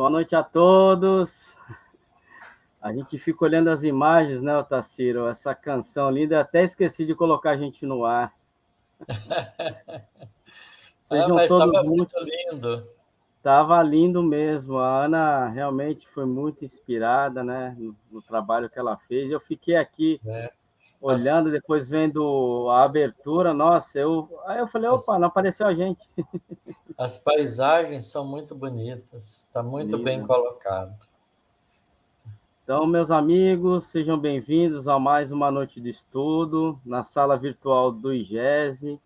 Boa noite a todos. A gente fica olhando as imagens, né, Otacílio? Essa canção linda, até esqueci de colocar a gente no ar. Sejam mas todos estava muito... muito lindo. Tava lindo mesmo. A Ana realmente foi muito inspirada, né, no trabalho que ela fez. Eu fiquei aqui As, olhando, depois vendo a abertura. Nossa, aí eu falei, as, opa, não apareceu a gente. as paisagens são muito bonitas, está muito bem Linda. colocado. Então, meus amigos, sejam bem-vindos a mais uma noite de estudo na sala virtual do IGESE,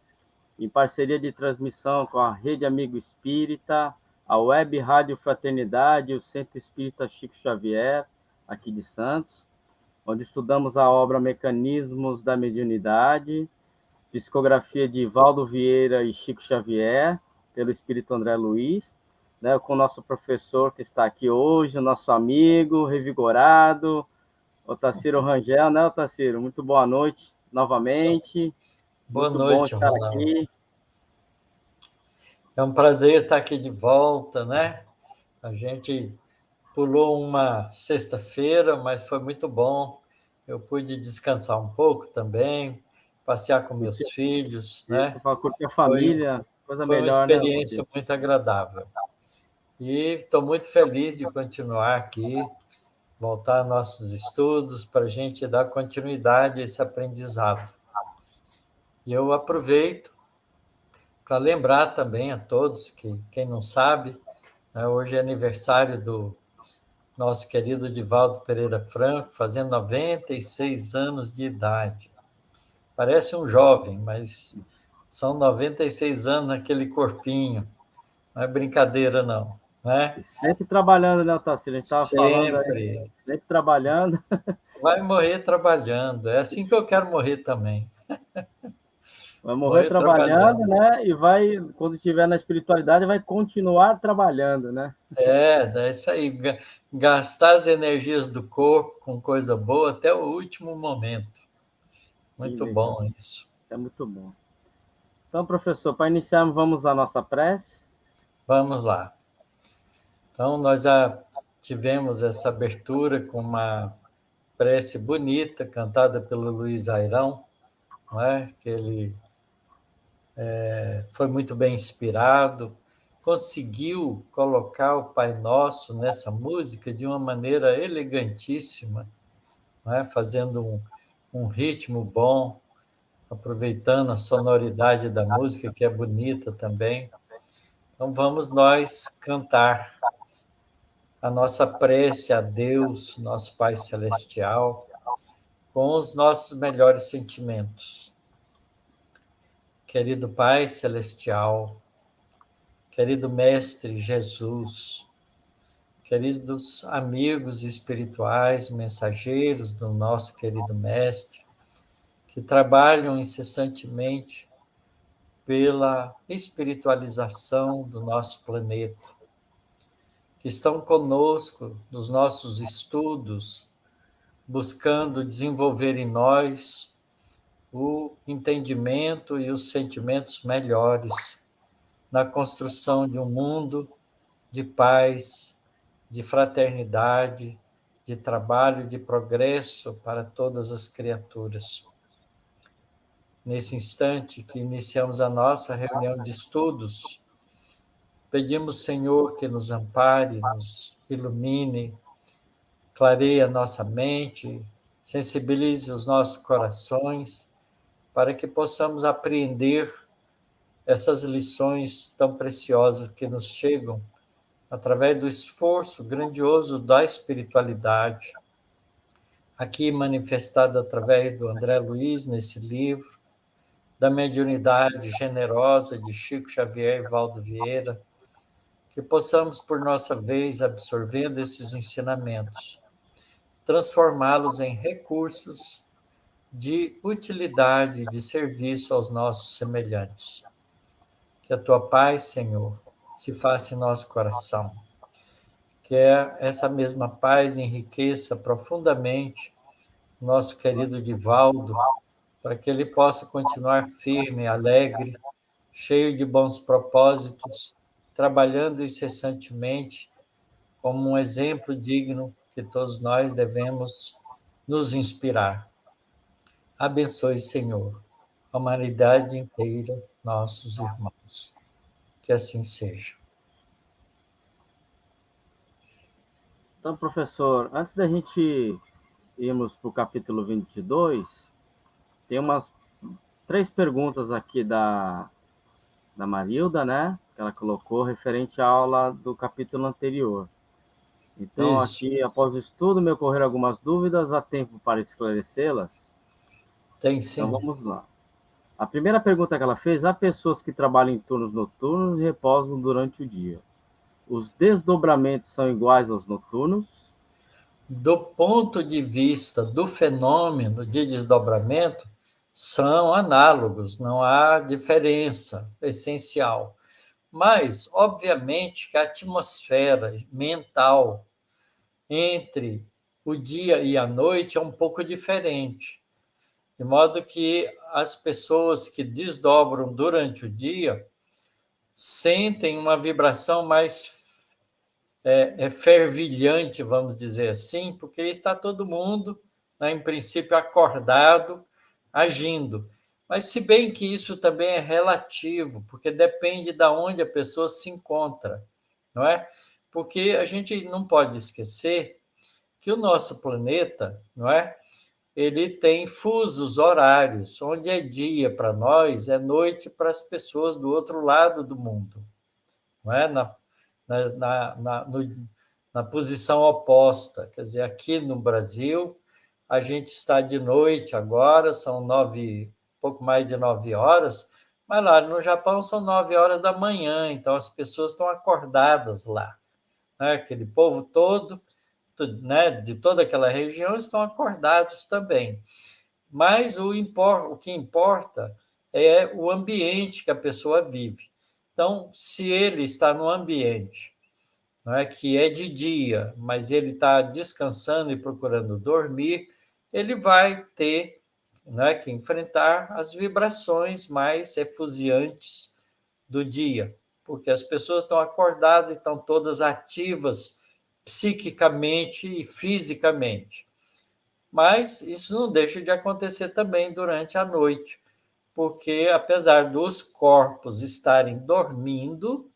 em parceria de transmissão com a Rede Amigo Espírita, a Web Rádio Fraternidade e o Centro Espírita Chico Xavier, aqui de Santos, onde estudamos a obra Mecanismos da Mediunidade, psicografia de Valdo Vieira e Chico Xavier, pelo Espírito André Luiz, né, com o nosso professor que está aqui hoje, o nosso amigo, revigorado, Otacílio Rangel, né, Otacílio? Muito boa noite novamente. Boa Muito bom noite, estar Ronaldo. aqui. É um prazer estar aqui de volta, né? A gente pulou uma sexta-feira, mas foi muito bom. Eu pude descansar um pouco também, passear com meus filhos, Isso, né? para curtir a Foi, família, coisa foi uma melhor, né, Otacílio? experiência muito agradável. E estou muito feliz de continuar aqui, voltar aos nossos estudos, para a gente dar continuidade a esse aprendizado. E eu aproveito para lembrar também a todos que, quem não sabe, né, hoje é aniversário do nosso querido Divaldo Pereira Franco, fazendo 96 anos de idade. Parece um jovem, mas são 96 anos naquele corpinho. Não é brincadeira, não. Né? E sempre trabalhando, né, Otacílio? A gente estava falando aí, Sempre. sempre trabalhando. Vai morrer trabalhando. É assim que eu quero morrer também. Vai morrer Morrer trabalhando, trabalhando. né? E vai, quando estiver na espiritualidade, vai continuar trabalhando, né? É isso aí. Gastar as energias do corpo com coisa boa até o último momento. Que Muito legal. bom isso. Isso é muito bom. Então, professor, para iniciarmos, vamos à nossa prece. Vamos lá. Então, nós já tivemos essa abertura com uma prece bonita, cantada pelo Luiz Airão, não é? Que ele foi muito bem inspirado, conseguiu colocar o Pai Nosso nessa música de uma maneira elegantíssima, não é? Fazendo um ritmo bom, aproveitando a sonoridade da música, que é bonita também. Então, vamos nós cantar a nossa prece a Deus, nosso Pai Celestial, com os nossos melhores sentimentos. Querido Pai Celestial, querido Mestre Jesus, queridos amigos espirituais, mensageiros do nosso querido Mestre, que trabalham incessantemente pela espiritualização do nosso planeta, que estão conosco nos nossos estudos, buscando desenvolver em nós o entendimento e os sentimentos melhores na construção de um mundo de paz, de fraternidade, de trabalho, de progresso para todas as criaturas. Nesse instante que iniciamos a nossa reunião de estudos, pedimos, Senhor, que nos ampare, nos ilumine, clareie a nossa mente, sensibilize os nossos corações, para que possamos apreender essas lições tão preciosas que nos chegam através do esforço grandioso da espiritualidade, aqui manifestado através do André Luiz nesse livro, da mediunidade generosa de Chico Xavier e Valdo Vieira, que possamos, por nossa vez, absorvendo esses ensinamentos, transformá-los em recursos de utilidade, de serviço aos nossos semelhantes. Que a tua paz, Senhor, se faça em nosso coração. Que essa mesma paz enriqueça profundamente nosso querido Divaldo, para que ele possa continuar firme, alegre, cheio de bons propósitos, trabalhando incessantemente como um exemplo digno que todos nós devemos nos inspirar. Abençoe, Senhor, a humanidade inteira, nossos irmãos. Que assim seja. Então, professor, antes da gente irmos para o capítulo 22, tem umas 3 perguntas aqui da Marilda, né? Que ela colocou referente à aula do capítulo anterior. Então, Isso. aqui, após o estudo, me ocorreram algumas dúvidas, há tempo para esclarecê-las? Tem Então, sim. vamos lá. A primeira pergunta que ela fez: há pessoas que trabalham em turnos noturnos e repousam durante o dia. Os desdobramentos são iguais aos noturnos? Do ponto de vista do fenômeno de desdobramento, são análogos, não há diferença essencial. Mas, obviamente, que a atmosfera mental entre o dia e a noite é um pouco diferente. De modo que as pessoas que desdobram durante o dia sentem uma vibração mais fervilhante, vamos dizer assim, porque está todo mundo, né, em princípio, acordado, agindo. Mas se bem que isso também é relativo, porque depende de onde a pessoa se encontra, não é? Porque a gente não pode esquecer que o nosso planeta, não é? Ele tem fusos horários, onde é dia para nós, é noite para as pessoas do outro lado do mundo, não é? Na posição oposta. Quer dizer, aqui no Brasil, a gente está de noite agora, são pouco mais de 9 horas, mas lá no Japão são 9 horas da manhã, então as pessoas estão acordadas lá, né? Aquele povo todo, né, de toda aquela região estão acordados também. Mas o que importa é o ambiente que a pessoa vive. Então, se ele está no ambiente, não é, que é de dia, mas ele está descansando e procurando dormir, ele vai ter, não é, que enfrentar as vibrações mais efusiantes do dia, porque as pessoas estão acordadas e estão todas ativas psiquicamente e fisicamente. Mas isso não deixa de acontecer também durante a noite, porque apesar dos corpos estarem dormindo,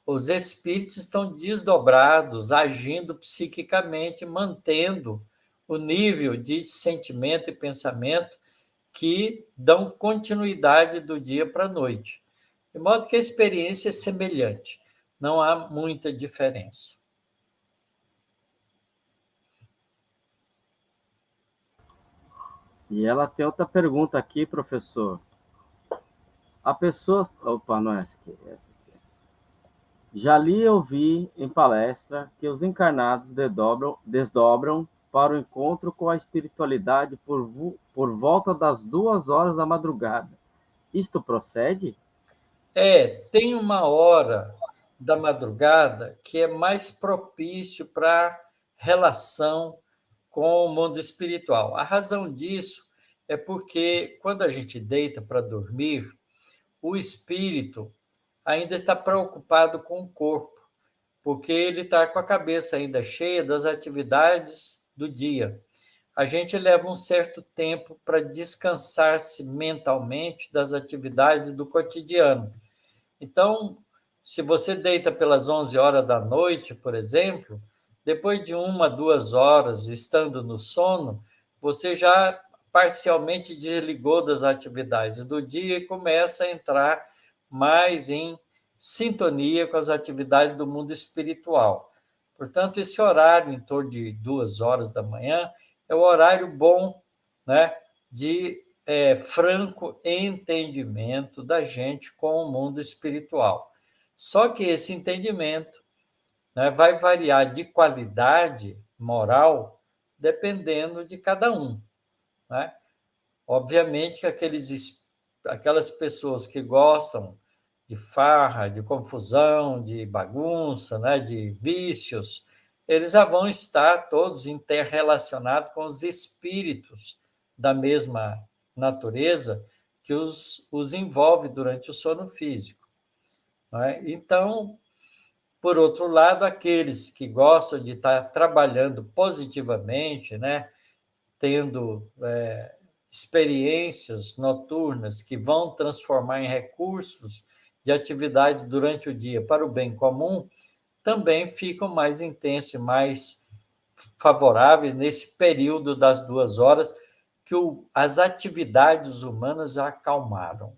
os espíritos estão desdobrados, agindo psiquicamente, mantendo o nível de sentimento e pensamento que dão continuidade do dia para a noite. De modo que a experiência é semelhante, não há muita diferença. E ela tem outra pergunta aqui, professor. Há pessoas. Opa, não é essa aqui, é essa aqui. Já li e ouvi em palestra que os encarnados desdobram para o encontro com a espiritualidade por volta das 2 horas da madrugada. Isto procede? Tem uma hora da madrugada que é mais propício para relação com o mundo espiritual. A razão disso é porque quando a gente deita para dormir, o espírito ainda está preocupado com o corpo, porque ele está com a cabeça ainda cheia das atividades do dia. A gente leva um certo tempo para descansar-se mentalmente das atividades do cotidiano. Então, se você deita pelas 11 horas da noite, por exemplo, depois de 1, 2 horas estando no sono, você já parcialmente desligou das atividades do dia e começa a entrar mais em sintonia com as atividades do mundo espiritual. Portanto, esse horário em torno de 2 horas da manhã é o horário bom, né, de franco entendimento da gente com o mundo espiritual. Só que esse entendimento, né, vai variar de qualidade moral dependendo de cada um, né? Obviamente que aquelas pessoas que gostam de farra, de confusão, de bagunça, né, de vícios, eles já vão estar todos interrelacionados com os espíritos da mesma natureza que os envolve durante o sono físico, não é? Então, Por outro lado, aqueles que gostam de estar trabalhando positivamente, né, tendo experiências noturnas que vão transformar em recursos de atividades durante o dia para o bem comum, também ficam mais intensos e mais favoráveis nesse período das 2 horas que as atividades humanas já acalmaram.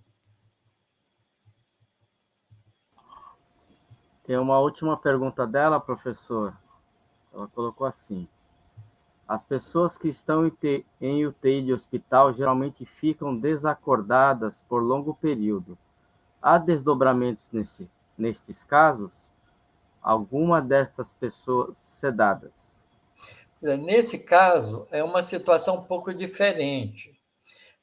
Tem uma última pergunta dela, professor. Ela colocou assim: as pessoas que estão em UTI de hospital geralmente ficam desacordadas por longo período. Há desdobramentos nestes casos? Alguma destas pessoas sedadas? Nesse caso, é uma situação um pouco diferente,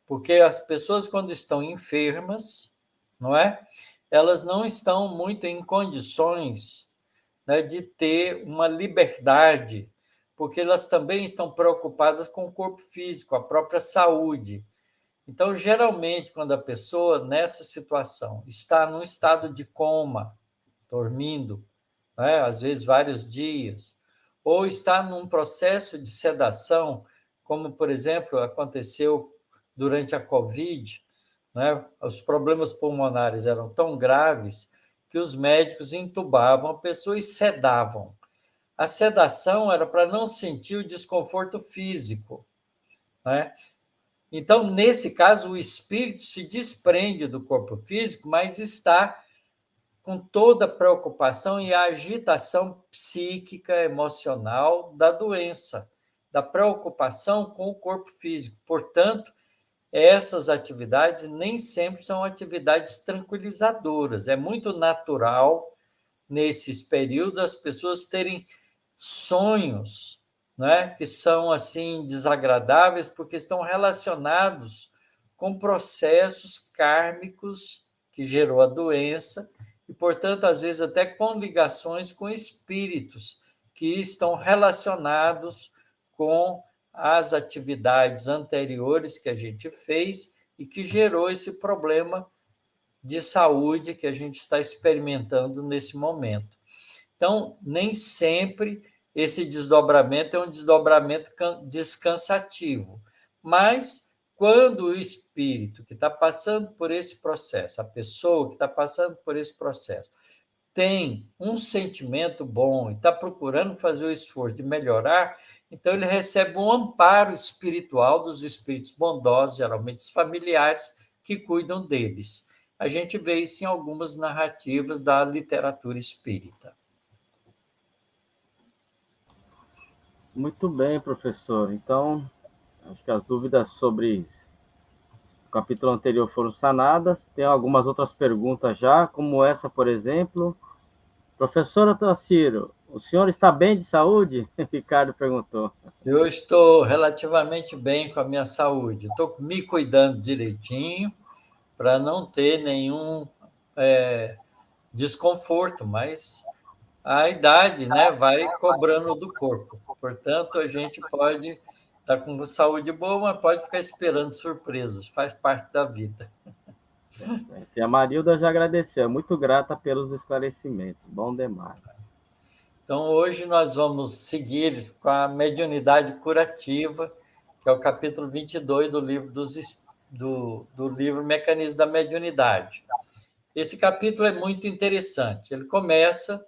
porque as pessoas, quando estão enfermas, não é? Elas não estão muito em condições, né, de ter uma liberdade, porque elas também estão preocupadas com o corpo físico, a própria saúde. Então, geralmente, quando a pessoa, nessa situação, está num estado de coma, dormindo, né, às vezes vários dias, ou está num processo de sedação, como, por exemplo, aconteceu durante a Covid, né, os problemas pulmonares eram tão graves que os médicos entubavam a pessoa e sedavam. A sedação era para não sentir o desconforto físico, né? Então, nesse caso, o espírito se desprende do corpo físico, mas está com toda a preocupação e a agitação psíquica, emocional da doença, da preocupação com o corpo físico. Portanto, essas atividades nem sempre são atividades tranquilizadoras. É muito natural, nesses períodos, as pessoas terem sonhos, né, que são assim desagradáveis porque estão relacionados com processos kármicos que gerou a doença e, portanto, às vezes até com ligações com espíritos que estão relacionados com as atividades anteriores que a gente fez e que gerou esse problema de saúde que a gente está experimentando nesse momento. Então, nem sempre esse desdobramento é um desdobramento descansativo, mas quando o espírito que está passando por esse processo, a pessoa que está passando por esse processo, tem um sentimento bom e está procurando fazer o esforço de melhorar, então ele recebe um amparo espiritual dos espíritos bondosos, geralmente os familiares, que cuidam deles. A gente vê isso em algumas narrativas da literatura espírita. Muito bem, professor. Então, acho que as dúvidas sobre o capítulo anterior foram sanadas. Tem algumas outras perguntas já, como essa, por exemplo. Professor Otacílio, o senhor está bem de saúde? Ricardo perguntou. Eu estou relativamente bem com a minha saúde. Estou me cuidando direitinho para não ter nenhum desconforto, mas a idade, né, vai cobrando do corpo. Portanto, a gente pode estar com saúde boa, mas pode ficar esperando surpresas. Faz parte da vida. E a Marilda já agradeceu, é muito grata pelos esclarecimentos. Bom demais. Então, hoje nós vamos seguir com a mediunidade curativa, que é o capítulo 22 do livro, do livro Mecanismo da Mediunidade. Esse capítulo é muito interessante. Ele começa,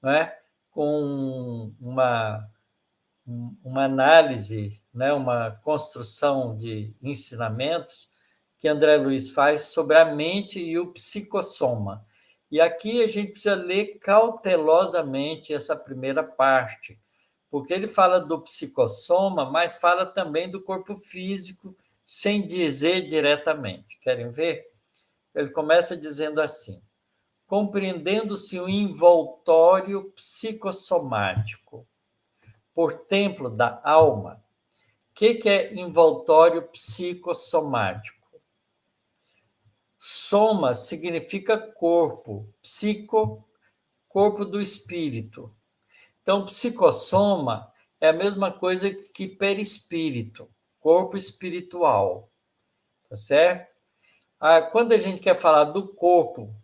né, com uma análise, né, uma construção de ensinamentos que André Luiz faz sobre a mente e o psicossoma. E aqui a gente precisa ler cautelosamente essa primeira parte, porque ele fala do psicossoma, mas fala também do corpo físico, sem dizer diretamente. Querem ver? Ele começa dizendo assim: compreendendo-se o envoltório psicossomático por templo da alma. O que é envoltório psicossomático? Soma significa corpo, psico, corpo do espírito. Então, psicossoma é a mesma coisa que perispírito, corpo espiritual, tá certo? Quando a gente quer falar do corpo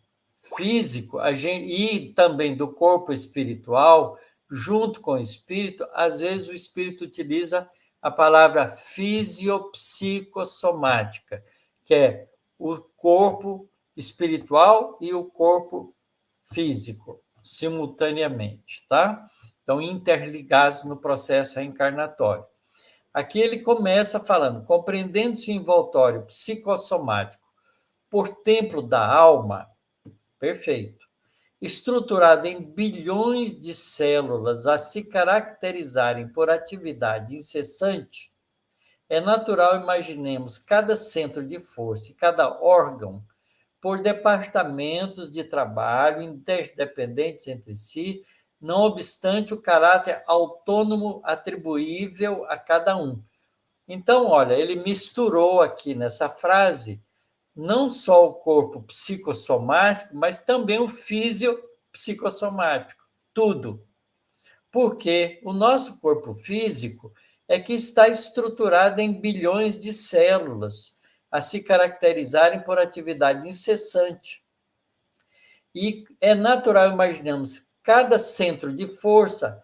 físico e também do corpo espiritual, junto com o espírito, às vezes o espírito utiliza a palavra fisiopsicossomática, que é o corpo espiritual e o corpo físico, simultaneamente, tá? Então, interligados no processo reencarnatório. Aqui ele começa falando, compreendendo-se o envoltório psicossomático por templo da alma, perfeito, estruturado em bilhões de células a se caracterizarem por atividade incessante, é natural imaginemos cada centro de força e cada órgão por departamentos de trabalho interdependentes entre si, não obstante o caráter autônomo atribuível a cada um. Então, olha, ele misturou aqui nessa frase não só o corpo psicossomático, mas também o fisiopsicossomático, tudo. Porque o nosso corpo físico é que está estruturado em bilhões de células, a se caracterizarem por atividade incessante. E é natural imaginarmos cada centro de força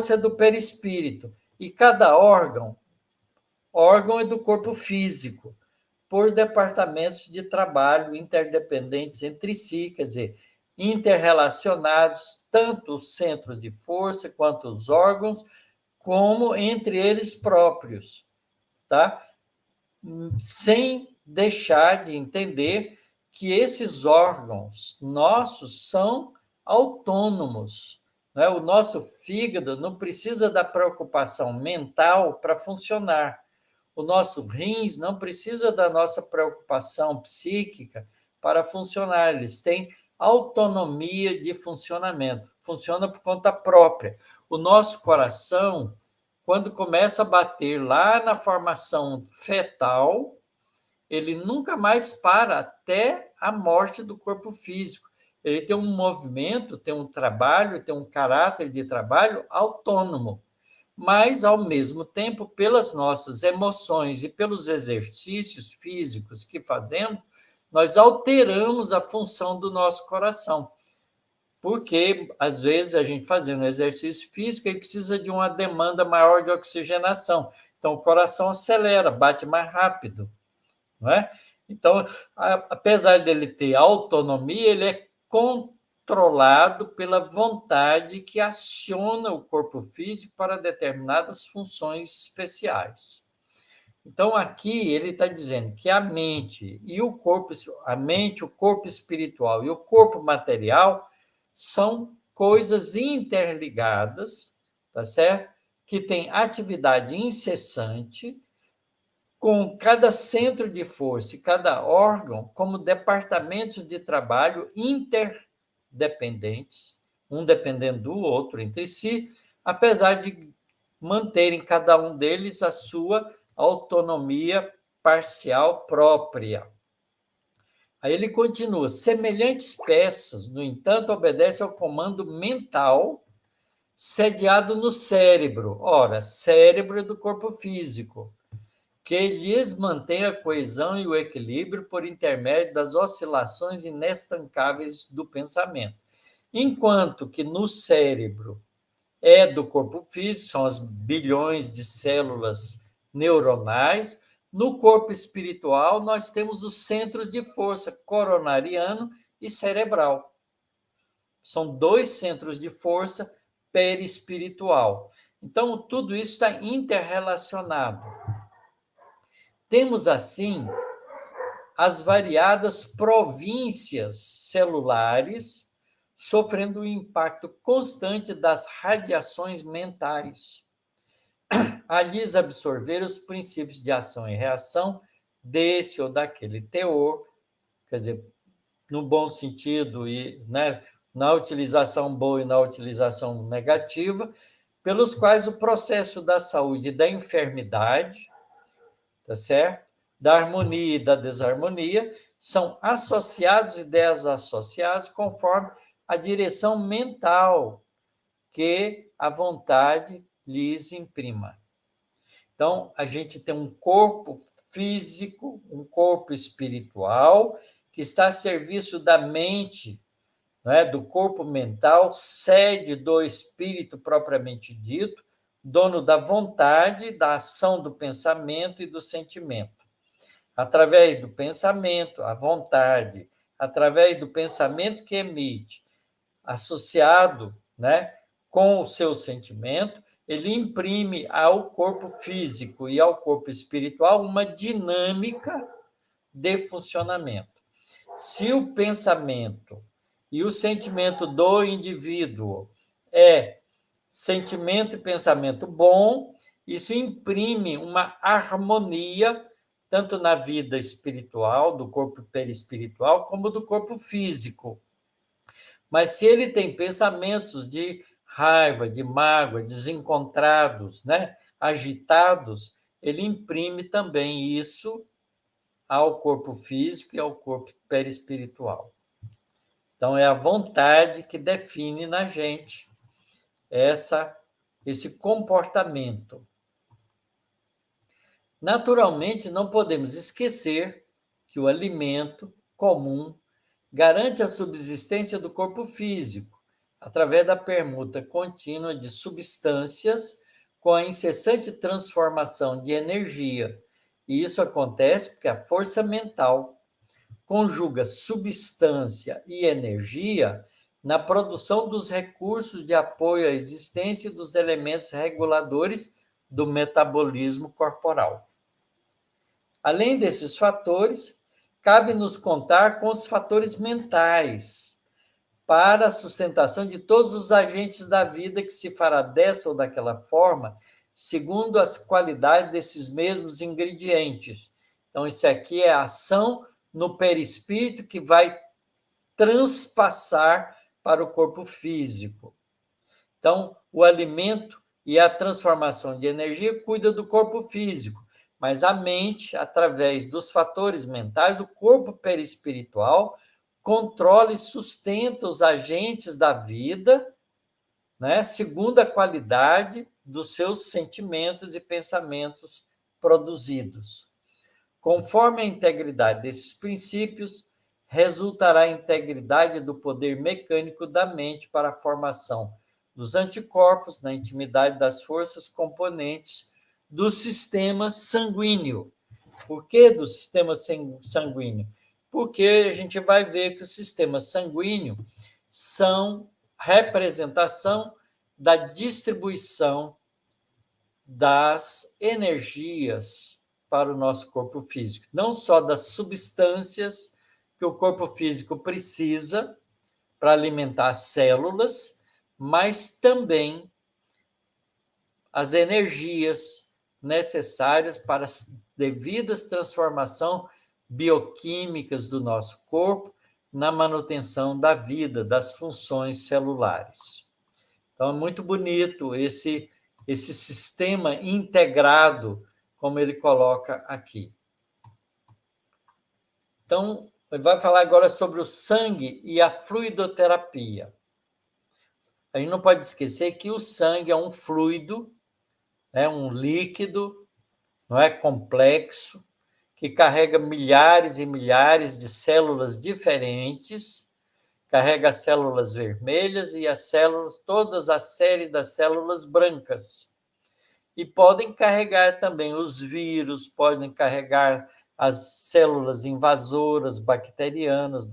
é do perispírito, e cada órgão é do corpo físico, por departamentos de trabalho interdependentes entre si, quer dizer, interrelacionados, tanto os centros de força quanto os órgãos, como entre eles próprios, tá? Sem deixar de entender que esses órgãos nossos são autônomos. Né? O nosso fígado não precisa da preocupação mental para funcionar. O nosso rins não precisa da nossa preocupação psíquica para funcionar. Eles têm autonomia de funcionamento. Funciona por conta própria. O nosso coração, quando começa a bater lá na formação fetal, ele nunca mais para até a morte do corpo físico. Ele tem um movimento, tem um trabalho, tem um caráter de trabalho autônomo. Mas, ao mesmo tempo, pelas nossas emoções e pelos exercícios físicos que fazemos, nós alteramos a função do nosso coração. Porque, às vezes, a gente fazendo exercício físico, ele precisa de uma demanda maior de oxigenação. Então, o coração acelera, bate mais rápido. Não é? Então, apesar dele ter autonomia, ele é controlado pela vontade que aciona o corpo físico para determinadas funções especiais. Então, aqui ele está dizendo que a mente, o corpo espiritual e o corpo material são coisas interligadas, tá certo? Que têm atividade incessante, com cada centro de força e cada órgão como departamentos de trabalho interdependentes, um dependendo do outro entre si, apesar de manterem cada um deles a sua autonomia parcial própria. Aí ele continua: semelhantes peças, no entanto, obedecem ao comando mental sediado no cérebro. Ora, cérebro é do corpo físico, que lhes mantém a coesão e o equilíbrio por intermédio das oscilações inestancáveis do pensamento. Enquanto que no cérebro é do corpo físico, são as bilhões de células neuronais, no corpo espiritual nós temos os centros de força coronariano e cerebral. São dois centros de força perispiritual. Então, tudo isso está interrelacionado. Temos, assim, as variadas províncias celulares sofrendo o impacto constante das radiações mentais, a lhes absorver os princípios de ação e reação desse ou daquele teor, quer dizer, no bom sentido e, né, na utilização boa e na utilização negativa, pelos quais o processo da saúde e da enfermidade, tá certo? Da harmonia e da desarmonia, são associados e desassociados conforme a direção mental que a vontade lhes imprima. Então, a gente tem um corpo físico, um corpo espiritual, que está a serviço da mente, não é? Do corpo mental, sede do espírito propriamente dito, dono da vontade, da ação do pensamento e do sentimento. Através do pensamento, a vontade, através do pensamento que emite, associado, né, com o seu sentimento, ele imprime ao corpo físico e ao corpo espiritual uma dinâmica de funcionamento. Se o pensamento e o sentimento do indivíduo é sentimento e pensamento bom, isso imprime uma harmonia tanto na vida espiritual, do corpo perispiritual, como do corpo físico. Mas se ele tem pensamentos de raiva, de mágoa, desencontrados, né, agitados, ele imprime também isso ao corpo físico e ao corpo perispiritual. Então, é a vontade que define na gente esse comportamento. Naturalmente, não podemos esquecer que o alimento comum garante a subsistência do corpo físico, através da permuta contínua de substâncias com a incessante transformação de energia. E isso acontece porque a força mental conjuga substância e energia na produção dos recursos de apoio à existência dos elementos reguladores do metabolismo corporal. Além desses fatores, cabe-nos contar com os fatores mentais para a sustentação de todos os agentes da vida que se fará dessa ou daquela forma, segundo as qualidades desses mesmos ingredientes. Então, isso aqui é a ação no perispírito que vai transpassar para o corpo físico. Então, o alimento e a transformação de energia cuida do corpo físico, mas a mente, através dos fatores mentais, o corpo perispiritual, controla e sustenta os agentes da vida, né, segundo a qualidade dos seus sentimentos e pensamentos produzidos. Conforme a integridade desses princípios, resultará a integridade do poder mecânico da mente para a formação dos anticorpos na intimidade das forças componentes do sistema sanguíneo. Por que do sistema sanguíneo? Porque a gente vai ver que o sistema sanguíneo são representação da distribuição das energias para o nosso corpo físico, não só das substâncias que o corpo físico precisa para alimentar as células, mas também as energias necessárias para as devidas transformações bioquímicas do nosso corpo na manutenção da vida, das funções celulares. Então, é muito bonito esse sistema integrado, como ele coloca aqui. Então, ele vai falar agora sobre o sangue e a fluidoterapia. A gente não pode esquecer que o sangue é um fluido, é um líquido, não é complexo, que carrega milhares e milhares de células diferentes, carrega as células vermelhas e as células, todas as séries das células brancas. E podem carregar também os vírus, podem carregar as células invasoras bacterianas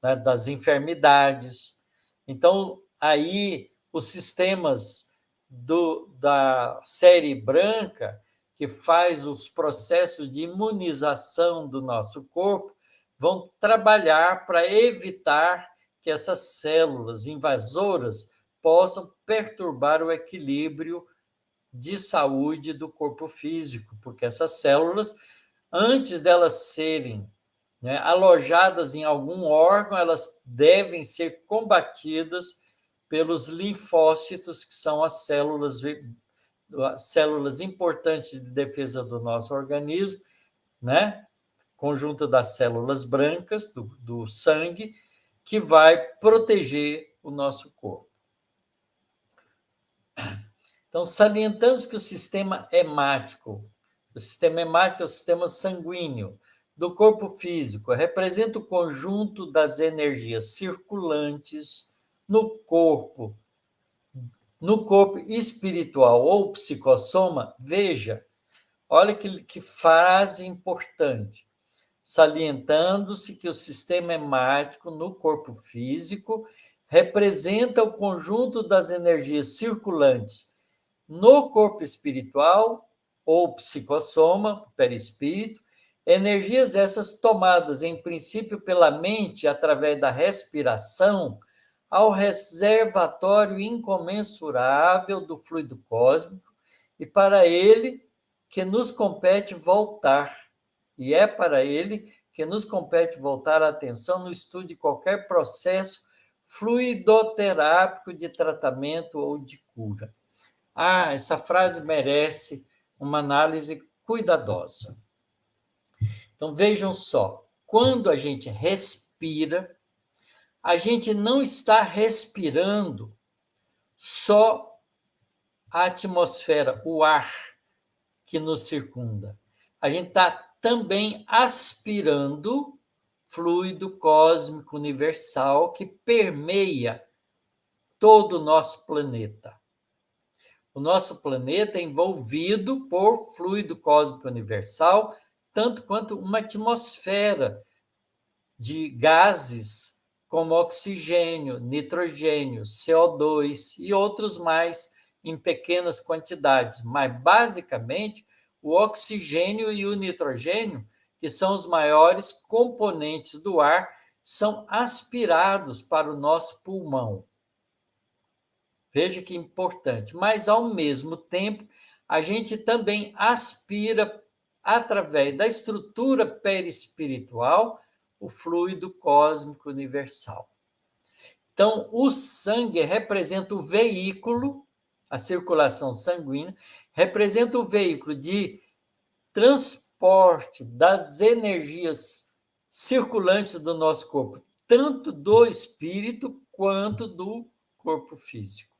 né, das enfermidades. Então, aí, os sistemas da série branca, que faz os processos de imunização do nosso corpo, vão trabalhar para evitar que essas células invasoras possam perturbar o equilíbrio de saúde do corpo físico, porque essas células, antes delas serem, né, alojadas em algum órgão, elas devem ser combatidas pelos linfócitos, que são as células importantes de defesa do nosso organismo, né? Conjunto das células brancas do sangue, que vai proteger o nosso corpo. Então, salientamos que o sistema hemático é o sistema sanguíneo, do corpo físico representa o conjunto das energias circulantes no corpo espiritual ou psicossoma, veja, olha que frase importante, salientando-se que o sistema hemático no corpo físico representa o conjunto das energias circulantes no corpo espiritual ou psicossoma, perispírito, energias essas tomadas em princípio pela mente através da respiração ao reservatório incomensurável do fluido cósmico e para ele que nos compete voltar. E é para ele que nos compete voltar a atenção no estudo de qualquer processo fluidoterápico de tratamento ou de cura. Essa frase merece uma análise cuidadosa. Então, vejam só, quando a gente respira, a gente não está respirando só a atmosfera, o ar que nos circunda. A gente está também aspirando fluido cósmico universal que permeia todo o nosso planeta. O nosso planeta é envolvido por fluido cósmico universal, tanto quanto uma atmosfera de gases como oxigênio, nitrogênio, CO2 e outros mais em pequenas quantidades, mas basicamente o oxigênio e o nitrogênio, que são os maiores componentes do ar, são aspirados para o nosso pulmão. Veja que importante. Mas, ao mesmo tempo, a gente também aspira, através da estrutura perispiritual, o fluido cósmico universal. Então, o sangue representa o veículo, a circulação sanguínea, representa o veículo de transporte das energias circulantes do nosso corpo, tanto do espírito quanto do corpo físico.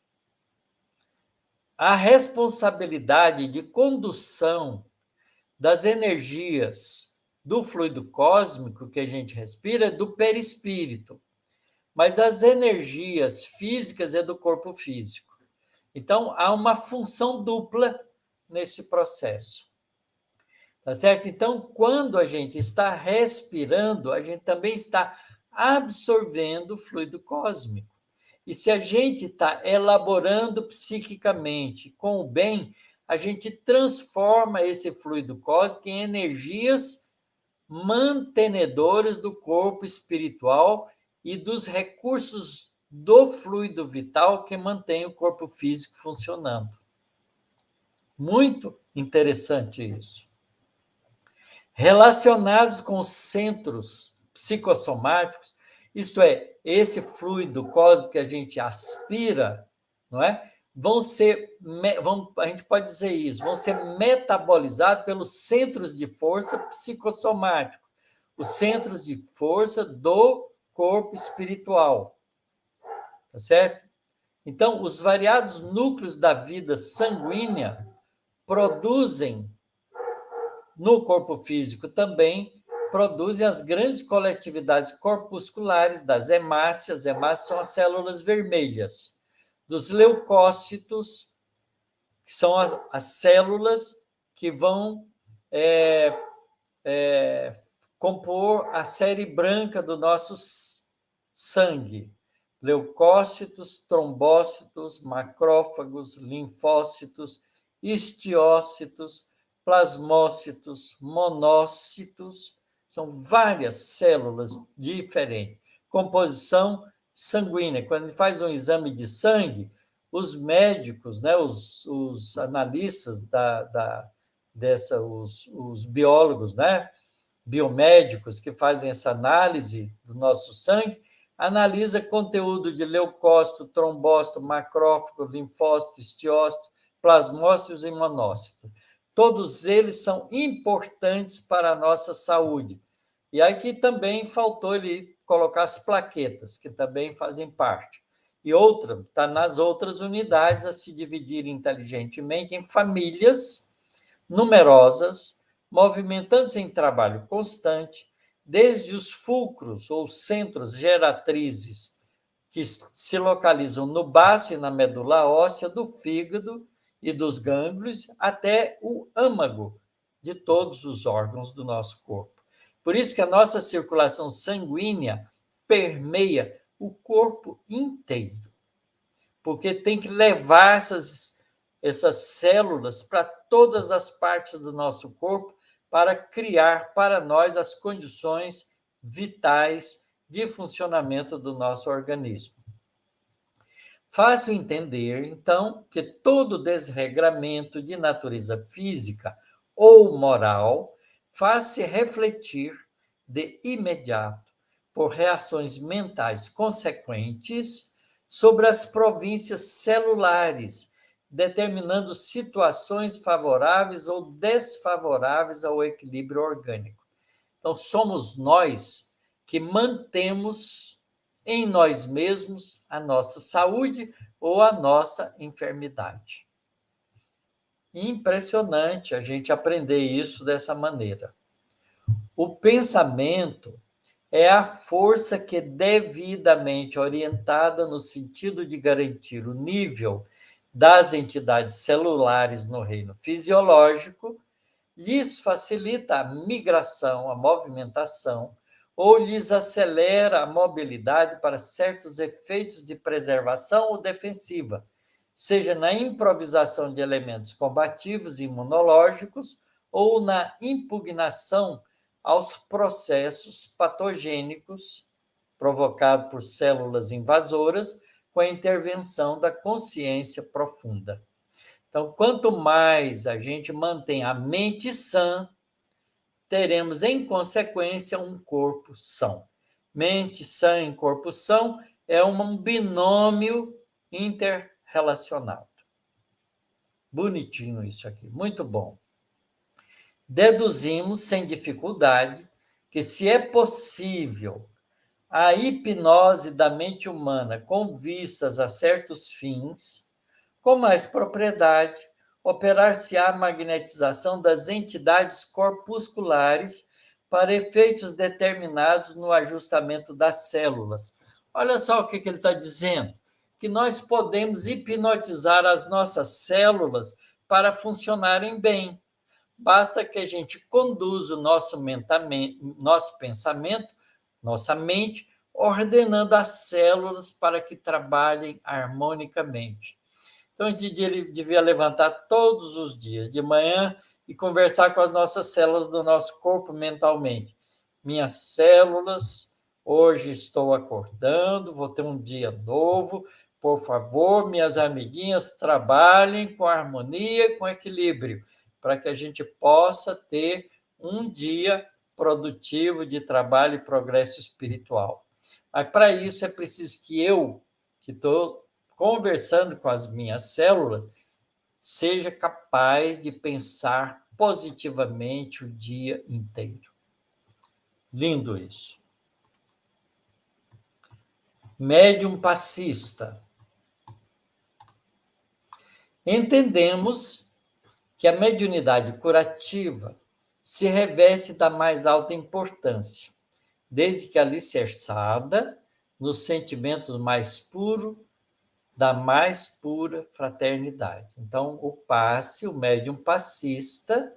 A responsabilidade de condução das energias do fluido cósmico que a gente respira é do perispírito, mas as energias físicas é do corpo físico. Então, há uma função dupla nesse processo. Tá certo? Então, quando a gente está respirando, a gente também está absorvendo o fluido cósmico. E se a gente está elaborando psiquicamente com o bem, a gente transforma esse fluido cósmico em energias mantenedoras do corpo espiritual e dos recursos do fluido vital que mantém o corpo físico funcionando. Muito interessante isso. Relacionados com os centros psicossomáticos, isto é, esse fluido cósmico que a gente aspira, não é? A gente pode dizer isso, vão ser metabolizados pelos centros de força psicossomáticos, os centros de força do corpo espiritual, tá certo? Então, os variados núcleos da vida sanguínea produzem, no corpo físico também, produzem as grandes coletividades corpusculares das hemácias. As hemácias são as células vermelhas, dos leucócitos, que são as células que vão compor a série branca do nosso sangue. Leucócitos, trombócitos, macrófagos, linfócitos, histiócitos, plasmócitos, monócitos, são várias células diferentes. Composição sanguínea. Quando a gente faz um exame de sangue, os médicos, né, os analistas os biólogos, né, biomédicos que fazem essa análise do nosso sangue, analisa conteúdo de leucócito, trombócito, macrófago, linfócito, histiócito, plasmócitos e monócitos. Todos eles são importantes para a nossa saúde. E aqui também faltou ele colocar as plaquetas, que também fazem parte. E outra, está nas outras unidades a se dividir inteligentemente em famílias numerosas, movimentando-se em trabalho constante, desde os fulcros ou centros geratrizes, que se localizam no baço e na medula óssea do fígado e dos gânglios, até o âmago de todos os órgãos do nosso corpo. Por isso que a nossa circulação sanguínea permeia o corpo inteiro, porque tem que levar essas células para todas as partes do nosso corpo para criar para nós as condições vitais de funcionamento do nosso organismo. Fácil entender, então, que todo desregramento de natureza física ou moral faz-se refletir de imediato por reações mentais consequentes sobre as províncias celulares, determinando situações favoráveis ou desfavoráveis ao equilíbrio orgânico. Então, somos nós que mantemos em nós mesmos a nossa saúde ou a nossa enfermidade. Impressionante a gente aprender isso dessa maneira. O pensamento é a força que, devidamente orientada no sentido de garantir o nível das entidades celulares no reino fisiológico, lhes facilita a migração, a movimentação, ou lhes acelera a mobilidade para certos efeitos de preservação ou defensiva, seja na improvisação de elementos combativos e imunológicos ou na impugnação aos processos patogênicos provocados por células invasoras com a intervenção da consciência profunda. Então, quanto mais a gente mantém a mente sã, teremos, em consequência, um corpo são. Mente sã e corpo são é um binômio interrelacionado. Bonitinho isso aqui, muito bom. Deduzimos, sem dificuldade, que se é possível a hipnose da mente humana com vistas a certos fins, com mais propriedade, operar-se-á a magnetização das entidades corpusculares para efeitos determinados no ajustamento das células. Olha só o que ele está dizendo, que nós podemos hipnotizar as nossas células para funcionarem bem. Basta que a gente conduza o nosso pensamento, nossa mente, ordenando as células para que trabalhem harmonicamente. Então, a gente devia levantar todos os dias de manhã e conversar com as nossas células do nosso corpo mentalmente. Minhas células, hoje estou acordando, vou ter um dia novo. Por favor, minhas amiguinhas, trabalhem com harmonia e com equilíbrio, para que a gente possa ter um dia produtivo de trabalho e progresso espiritual. Mas, para isso, é preciso que eu, que estou conversando com as minhas células, seja capaz de pensar positivamente o dia inteiro. Lindo isso. Médium passista. Entendemos que a mediunidade curativa se reveste da mais alta importância, desde que alicerçada nos sentimentos mais puros da mais pura fraternidade. Então, o passe, o médium passista,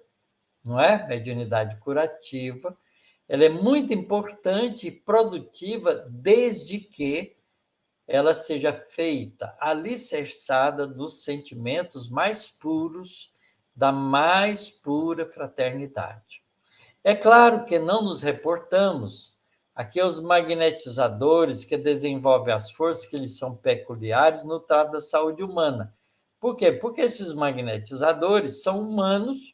não é? Mediunidade curativa, ela é muito importante e produtiva desde que ela seja feita alicerçada dos sentimentos mais puros da mais pura fraternidade. É claro que não nos reportamos aqui aos magnetizadores que desenvolvem as forças que lhes são peculiares no trato da saúde humana. Por quê? Porque esses magnetizadores são humanos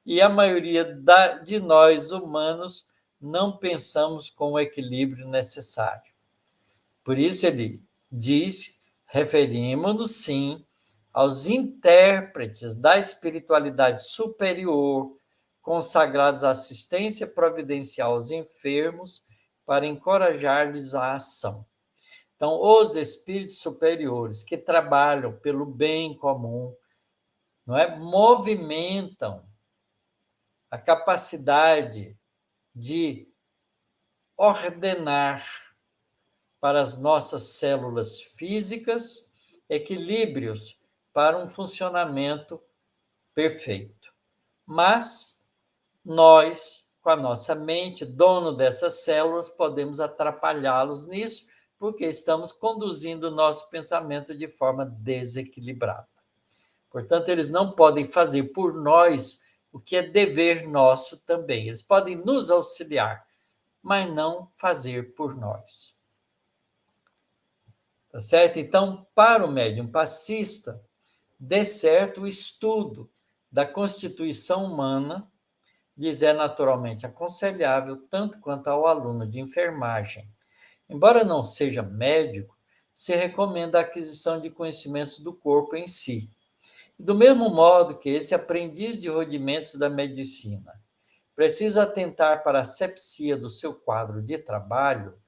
e a maioria de nós humanos não pensamos com o equilíbrio necessário. Por isso ele diz, referimos-nos sim aos intérpretes da espiritualidade superior, consagrados à assistência providencial aos enfermos, para encorajar-lhes a ação. Então, os espíritos superiores que trabalham pelo bem comum, não é? Movimentam a capacidade de ordenar para as nossas células físicas equilíbrios para um funcionamento perfeito. Mas nós, com a nossa mente, dono dessas células, podemos atrapalhá-los nisso, porque estamos conduzindo o nosso pensamento de forma desequilibrada. Portanto, eles não podem fazer por nós o que é dever nosso também. Eles podem nos auxiliar, mas não fazer por nós. Tá certo? Então, para o médium passista, de certo, o estudo da constituição humana lhes é naturalmente aconselhável, tanto quanto ao aluno de enfermagem. Embora não seja médico, se recomenda a aquisição de conhecimentos do corpo em si. Do mesmo modo que esse aprendiz de rudimentos da medicina precisa atentar para a asepsia do seu quadro de trabalho,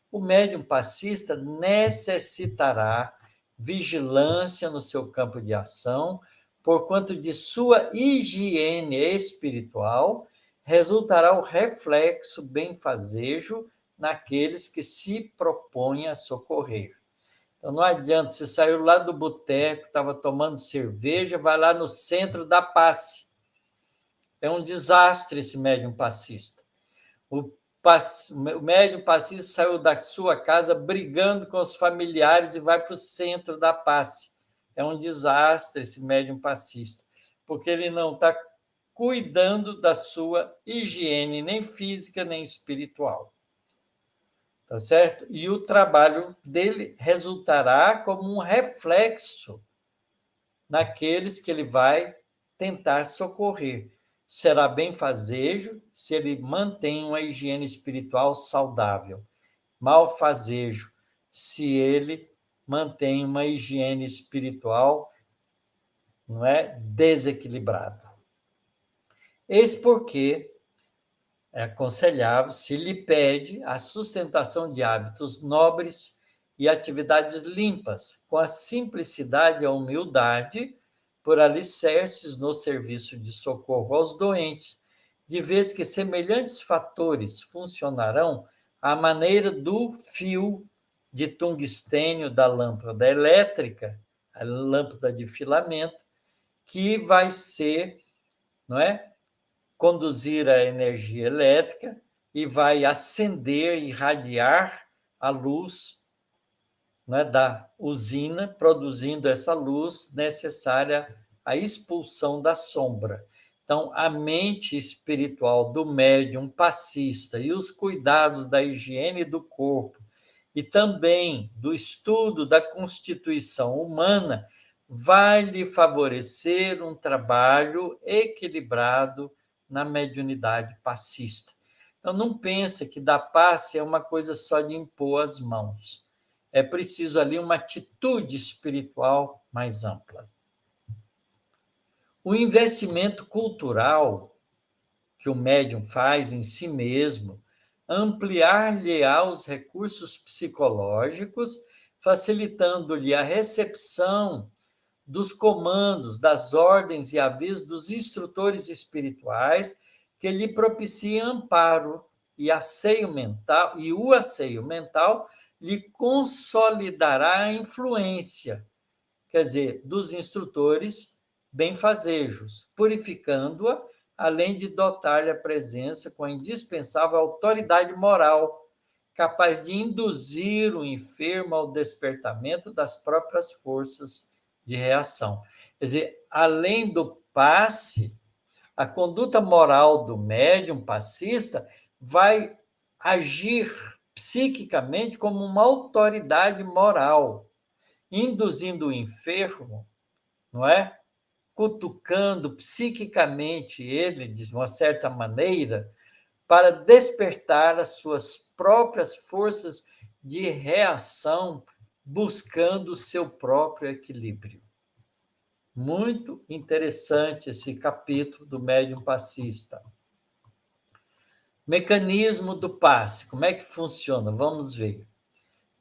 o médium passista necessitará vigilância no seu campo de ação, porquanto de sua higiene espiritual resultará o reflexo benfazejo naqueles que se propõem a socorrer. Então, não adianta, você saiu lá do boteco, estava tomando cerveja, vai lá no centro da passe. É um desastre esse médium passista. O médium passista saiu da sua casa brigando com os familiares e vai para o centro da passe. É um desastre esse médium passista, porque ele não está cuidando da sua higiene, nem física, nem espiritual. Tá certo? E o trabalho dele resultará como um reflexo naqueles que ele vai tentar socorrer. Será benfazejo se ele mantém uma higiene espiritual saudável. Malfazejo se ele mantém uma higiene espiritual, não é, desequilibrada. Eis porque é aconselhável se lhe pede a sustentação de hábitos nobres e atividades limpas, com a simplicidade e a humildade, por alicerces no serviço de socorro aos doentes, de vez que semelhantes fatores funcionarão à maneira do fio de tungstênio da lâmpada elétrica, a lâmpada de filamento, que vai ser, não é, conduzir a energia elétrica e vai acender, irradiar a luz, né, da usina, produzindo essa luz necessária à expulsão da sombra. Então, a mente espiritual do médium passista e os cuidados da higiene do corpo e também do estudo da constituição humana vai lhe favorecer um trabalho equilibrado na mediunidade passista. Então, não pensa que dar passe é uma coisa só de impor as mãos. É preciso ali uma atitude espiritual mais ampla. O investimento cultural que o médium faz em si mesmo, ampliar-lhe-á os recursos psicológicos, facilitando-lhe a recepção dos comandos, das ordens e avisos dos instrutores espirituais que lhe propiciam amparo e asseio mental, e o asseio mental lhe consolidará a influência, quer dizer, dos instrutores benfazejos, purificando-a, além de dotar-lhe a presença com a indispensável autoridade moral, capaz de induzir o enfermo ao despertamento das próprias forças de reação. Quer dizer, além do passe, a conduta moral do médium passista vai agir psiquicamente como uma autoridade moral, induzindo o enfermo, não é? Cutucando psiquicamente ele, de uma certa maneira, para despertar as suas próprias forças de reação, buscando o seu próprio equilíbrio. Muito interessante esse capítulo do médium passista. Mecanismo do passe, como é que funciona? Vamos ver.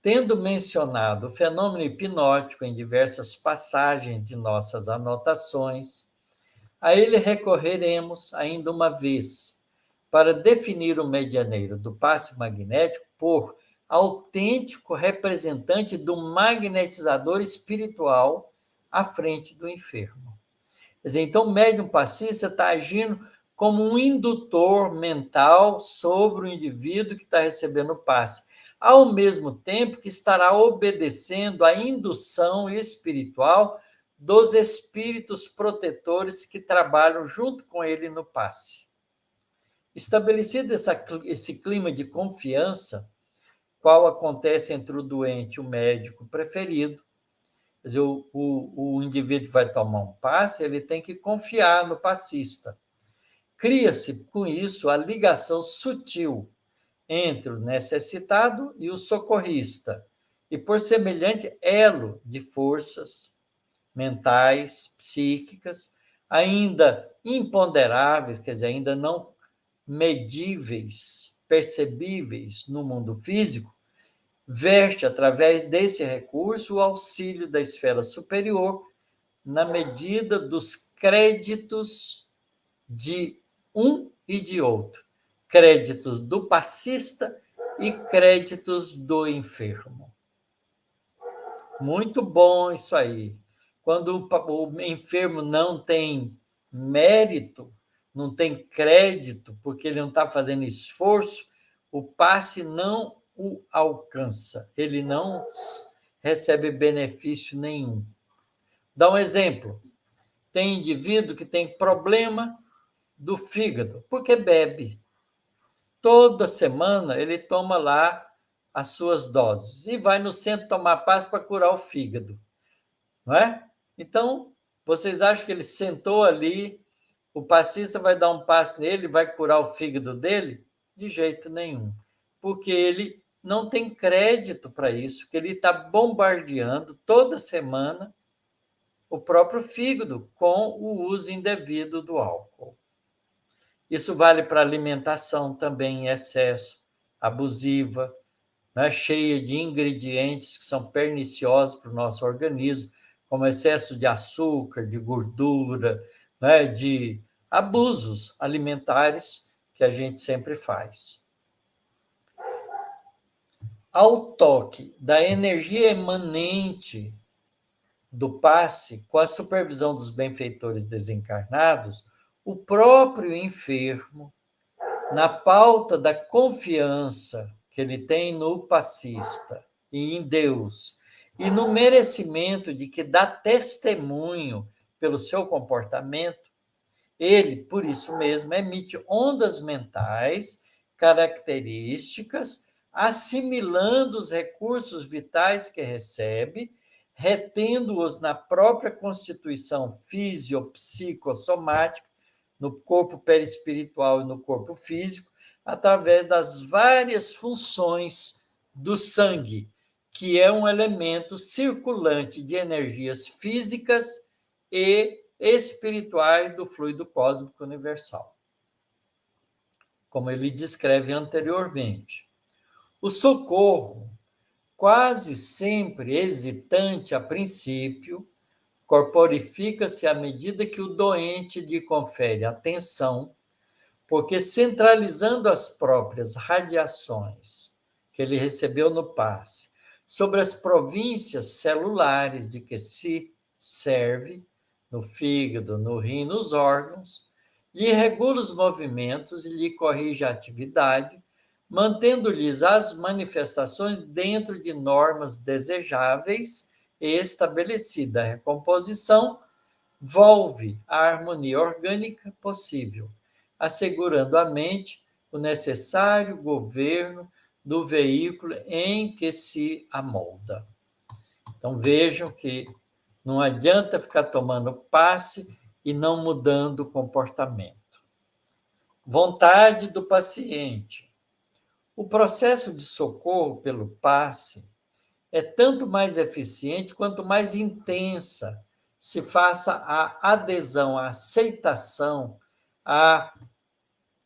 Tendo mencionado o fenômeno hipnótico em diversas passagens de nossas anotações, A ele recorreremos ainda uma vez para definir o medianeiro do passe magnético por autêntico representante do magnetizador espiritual à frente do enfermo. Quer dizer, então, o médium passista está agindo como um indutor mental sobre o indivíduo que está recebendo o passe, ao mesmo tempo que estará obedecendo à indução espiritual dos espíritos protetores que trabalham junto com ele no passe. Estabelecido esse clima de confiança, qual acontece entre o doente e o médico preferido, quer dizer, o indivíduo que vai tomar um passe, ele tem que confiar no passista. Cria-se, com isso, a ligação sutil entre o necessitado e o socorrista, e por semelhante elo de forças mentais, psíquicas, ainda imponderáveis, quer dizer, ainda não medíveis, percebíveis no mundo físico, verte através desse recurso o auxílio da esfera superior na medida dos créditos de um e de outro, créditos do passista e créditos do enfermo. Muito bom isso aí. Quando o enfermo não tem mérito, não tem crédito, porque ele não está fazendo esforço, o passe não o alcança, ele não recebe benefício nenhum. Dá um exemplo. Tem indivíduo que tem problema do fígado, porque bebe. Toda semana ele toma lá as suas doses e vai no centro tomar passe para curar o fígado, não é? Então, vocês acham que ele sentou ali, o passista vai dar um passe nele, vai curar o fígado dele? De jeito nenhum, porque ele não tem crédito para isso, que ele está bombardeando toda semana o próprio fígado com o uso indevido do álcool. Isso vale para alimentação também em excesso, abusiva, né, cheia de ingredientes que são perniciosos para o nosso organismo, como excesso de açúcar, de gordura, né, de abusos alimentares que a gente sempre faz. Ao toque da energia emanente do passe, com a supervisão dos benfeitores desencarnados, o próprio enfermo, na pauta da confiança que ele tem no passista e em Deus, e no merecimento de que dá testemunho pelo seu comportamento, ele, por isso mesmo, emite ondas mentais características, assimilando os recursos vitais que recebe, retendo-os na própria constituição fisiopsicossomática, no corpo perispiritual e no corpo físico, através das várias funções do sangue, que é um elemento circulante de energias físicas e espirituais do fluido cósmico universal, como ele descreve anteriormente. O socorro, quase sempre hesitante a princípio, corporifica-se à medida que o doente lhe confere atenção, porque centralizando as próprias radiações que ele recebeu no passe sobre as províncias celulares de que se serve, no fígado, no rim, nos órgãos, lhe regula os movimentos e lhe corrige a atividade, mantendo-lhes as manifestações dentro de normas desejáveis e estabelecida a recomposição, volve a harmonia orgânica possível, assegurando à mente o necessário governo do veículo em que se amolda. Então vejam que não adianta ficar tomando passe e não mudando o comportamento. Vontade do paciente. O processo de socorro pelo passe é tanto mais eficiente quanto mais intensa se faça a adesão, a aceitação, a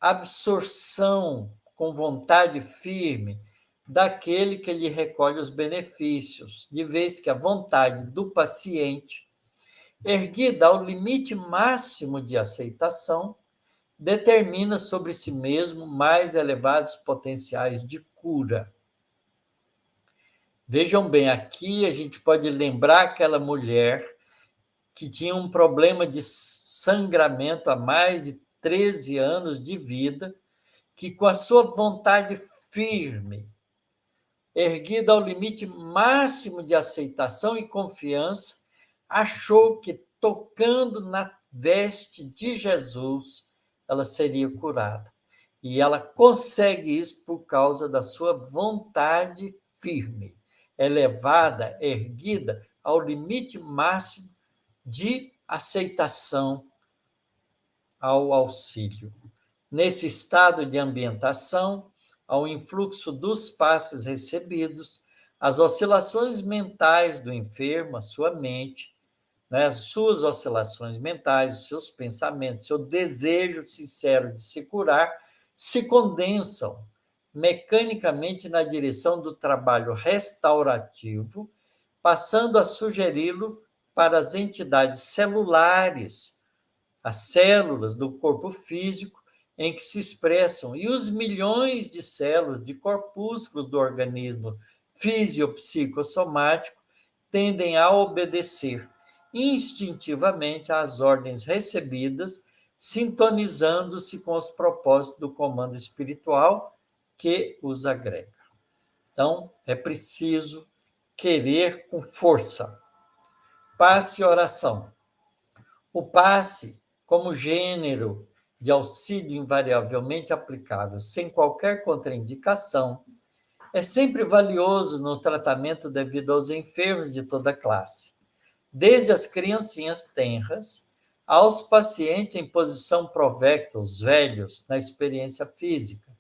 absorção com vontade firme daquele que lhe recolhe os benefícios, de vez que a vontade do paciente erguida ao limite máximo de aceitação, determina sobre si mesmo mais elevados potenciais de cura. Vejam bem, aqui a gente pode lembrar aquela mulher que tinha um problema de sangramento há mais de 13 anos de vida, que com a sua vontade firme, erguida ao limite máximo de aceitação e confiança, achou que tocando na veste de Jesus, ela seria curada. E ela consegue isso por causa da sua vontade firme, elevada, erguida ao limite máximo de aceitação ao auxílio. Nesse estado de ambientação, ao influxo dos passes recebidos, as oscilações mentais do enfermo, a sua mente, né, as suas oscilações mentais, os seus pensamentos, seu desejo sincero de se curar, se condensam mecanicamente na direção do trabalho restaurativo, passando a sugeri-lo para as entidades celulares, as células do corpo físico em que se expressam, e os milhões de células, de corpúsculos do organismo fisiopsicossomático tendem a obedecer instintivamente às ordens recebidas, sintonizando-se com os propósitos do comando espiritual que os agrega. Então, é preciso querer com força. Passe e oração. O passe, como gênero de auxílio invariavelmente aplicável sem qualquer contraindicação, é sempre valioso no tratamento devido aos enfermos de toda classe, desde as criancinhas tenras aos pacientes em posição provecta, os velhos, na experiência física,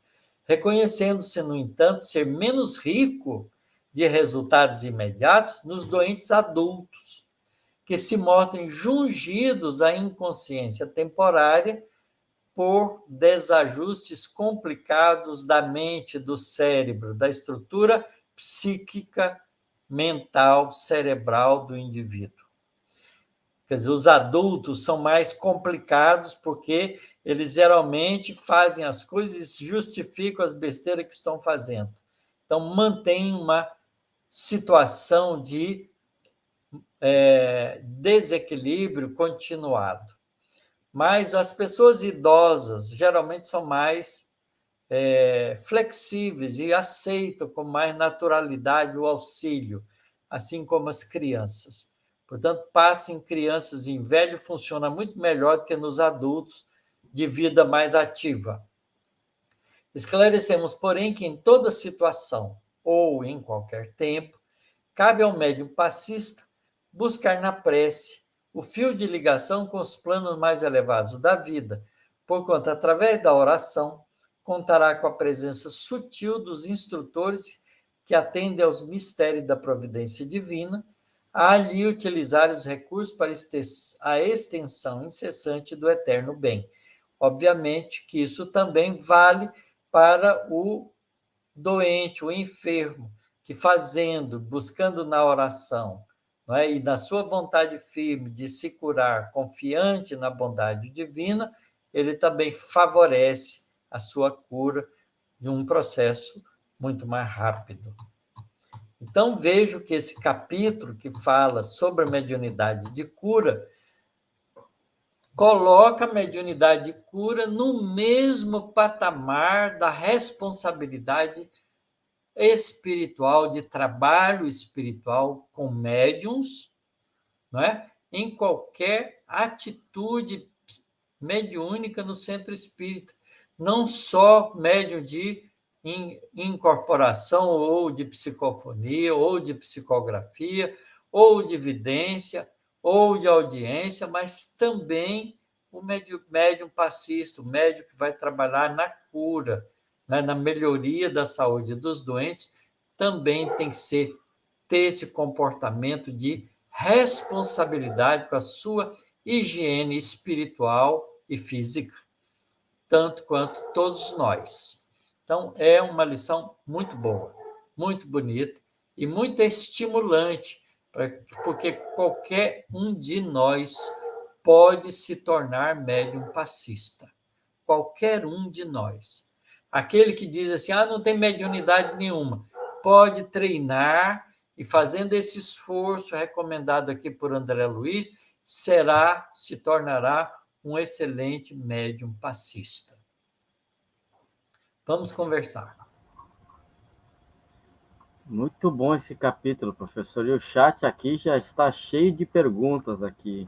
reconhecendo-se, no entanto, ser menos rico de resultados imediatos nos doentes adultos, que se mostrem jungidos à inconsciência temporária por desajustes complicados da mente, do cérebro, da estrutura psíquica, mental, cerebral do indivíduo. Quer dizer, os adultos são mais complicados porque eles geralmente fazem as coisas e justificam as besteiras que estão fazendo. Então, mantém uma situação de desequilíbrio continuado. Mas as pessoas idosas geralmente são mais flexíveis e aceitam com mais naturalidade o auxílio, assim como as crianças. Portanto, passe em crianças e em velho funciona muito melhor do que nos adultos de vida mais ativa. Esclarecemos, porém, que em toda situação ou em qualquer tempo, cabe ao médium passista buscar na prece o fio de ligação com os planos mais elevados da vida, porquanto, através da oração, contará com a presença sutil dos instrutores que atendem aos mistérios da providência divina, a ali utilizar os recursos para a extensão incessante do eterno bem. Obviamente que isso também vale para o doente, o enfermo, que fazendo, buscando na oração, não é? E na sua vontade firme de se curar, confiante na bondade divina, ele também favorece a sua cura de um processo muito mais rápido. Então, vejo que esse capítulo que fala sobre a mediunidade de cura coloca a mediunidade de cura no mesmo patamar da responsabilidade espiritual, de trabalho espiritual com médiuns, não é? Em qualquer atitude mediúnica no centro espírita, não só médium de incorporação ou de psicofonia, ou de psicografia, ou de vidência, ou de audiência, mas também o médium passista, o médium que vai trabalhar na cura, né, na melhoria da saúde dos doentes, também tem que ter esse comportamento de responsabilidade com a sua higiene espiritual e física, tanto quanto todos nós. Então, é uma lição muito boa, muito bonita e muito estimulante porque qualquer um de nós pode se tornar médium passista. Qualquer um de nós. Aquele que diz assim, não tem mediunidade nenhuma, pode treinar e fazendo esse esforço recomendado aqui por André Luiz, se tornará um excelente médium passista. Vamos conversar. Muito bom esse capítulo, professor. E o chat aqui já está cheio de perguntas aqui.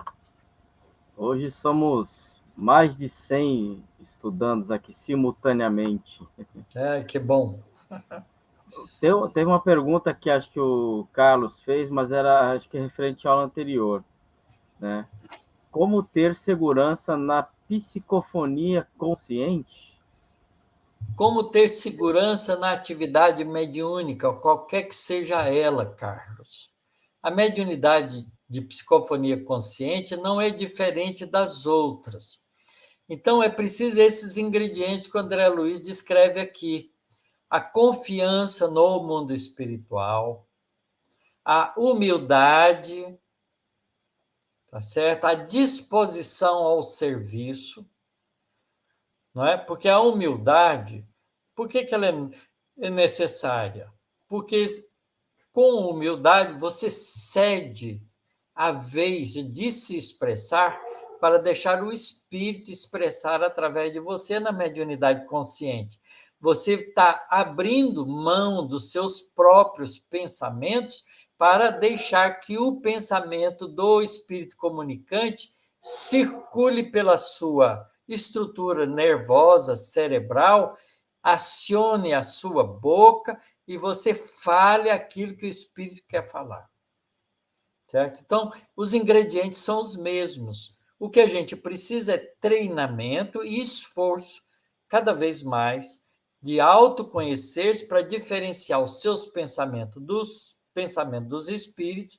Hoje somos mais de 100 estudandos aqui simultaneamente. Que bom. Teve uma pergunta que acho que o Carlos fez, mas era acho que referente à aula anterior, né? Como ter segurança na psicofonia consciente? Como ter segurança na atividade mediúnica, qualquer que seja ela, Carlos? A mediunidade de psicofonia consciente não é diferente das outras. Então, é preciso esses ingredientes que o André Luiz descreve aqui. A confiança no mundo espiritual, a humildade, tá certo? A disposição ao serviço, não é? Porque a humildade, por que ela é necessária? Porque com humildade você cede a vez de se expressar para deixar o espírito expressar através de você na mediunidade consciente. Você está abrindo mão dos seus próprios pensamentos para deixar que o pensamento do espírito comunicante circule pela sua estrutura nervosa, cerebral, acione a sua boca e você fale aquilo que o espírito quer falar. Certo? Então, os ingredientes são os mesmos. O que a gente precisa é treinamento e esforço, cada vez mais, de autoconhecer-se para diferenciar os seus pensamentos dos espíritos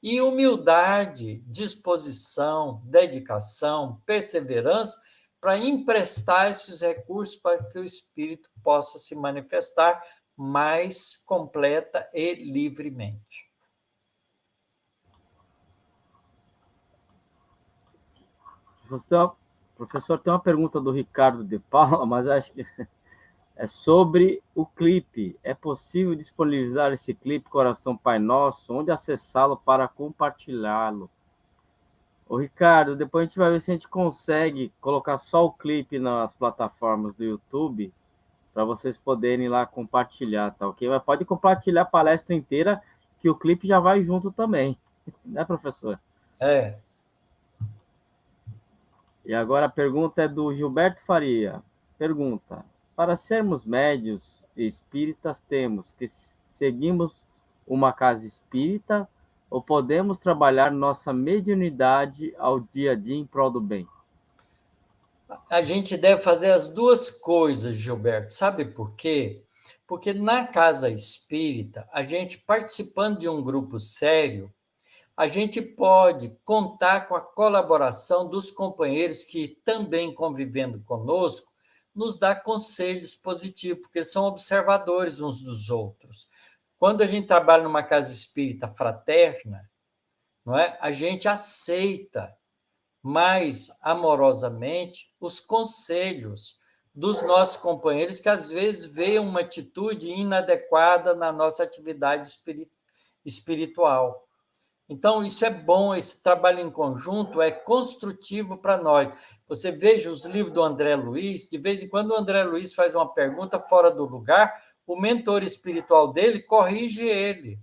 e humildade, disposição, dedicação, perseverança para emprestar esses recursos para que o espírito possa se manifestar mais completa e livremente. Professor, tem uma pergunta do Ricardo de Paula, mas acho que é sobre o clipe. É possível disponibilizar esse clipe Coração Pai Nosso? Onde acessá-lo para compartilhá-lo? Ô, Ricardo, depois a gente vai ver se a gente consegue colocar só o clipe nas plataformas do YouTube para vocês poderem ir lá compartilhar, tá ok? Mas pode compartilhar a palestra inteira, que o clipe já vai junto também, né, professor? E agora a pergunta é do Gilberto Faria. Pergunta: para sermos médios e espíritas, temos que seguimos uma casa espírita ou podemos trabalhar nossa mediunidade ao dia a dia em prol do bem? A gente deve fazer as duas coisas, Gilberto. Sabe por quê? Porque na casa espírita, a gente participando de um grupo sério, a gente pode contar com a colaboração dos companheiros que também convivendo conosco, nos dá conselhos positivos, porque eles são observadores uns dos outros. Quando a gente trabalha numa casa espírita fraterna, não é? A gente aceita mais amorosamente os conselhos dos nossos companheiros que às vezes veem uma atitude inadequada na nossa atividade espiritual. Então, isso é bom, esse trabalho em conjunto é construtivo para nós. Você veja os livros do André Luiz, de vez em quando o André Luiz faz uma pergunta fora do lugar, o mentor espiritual dele corrige ele.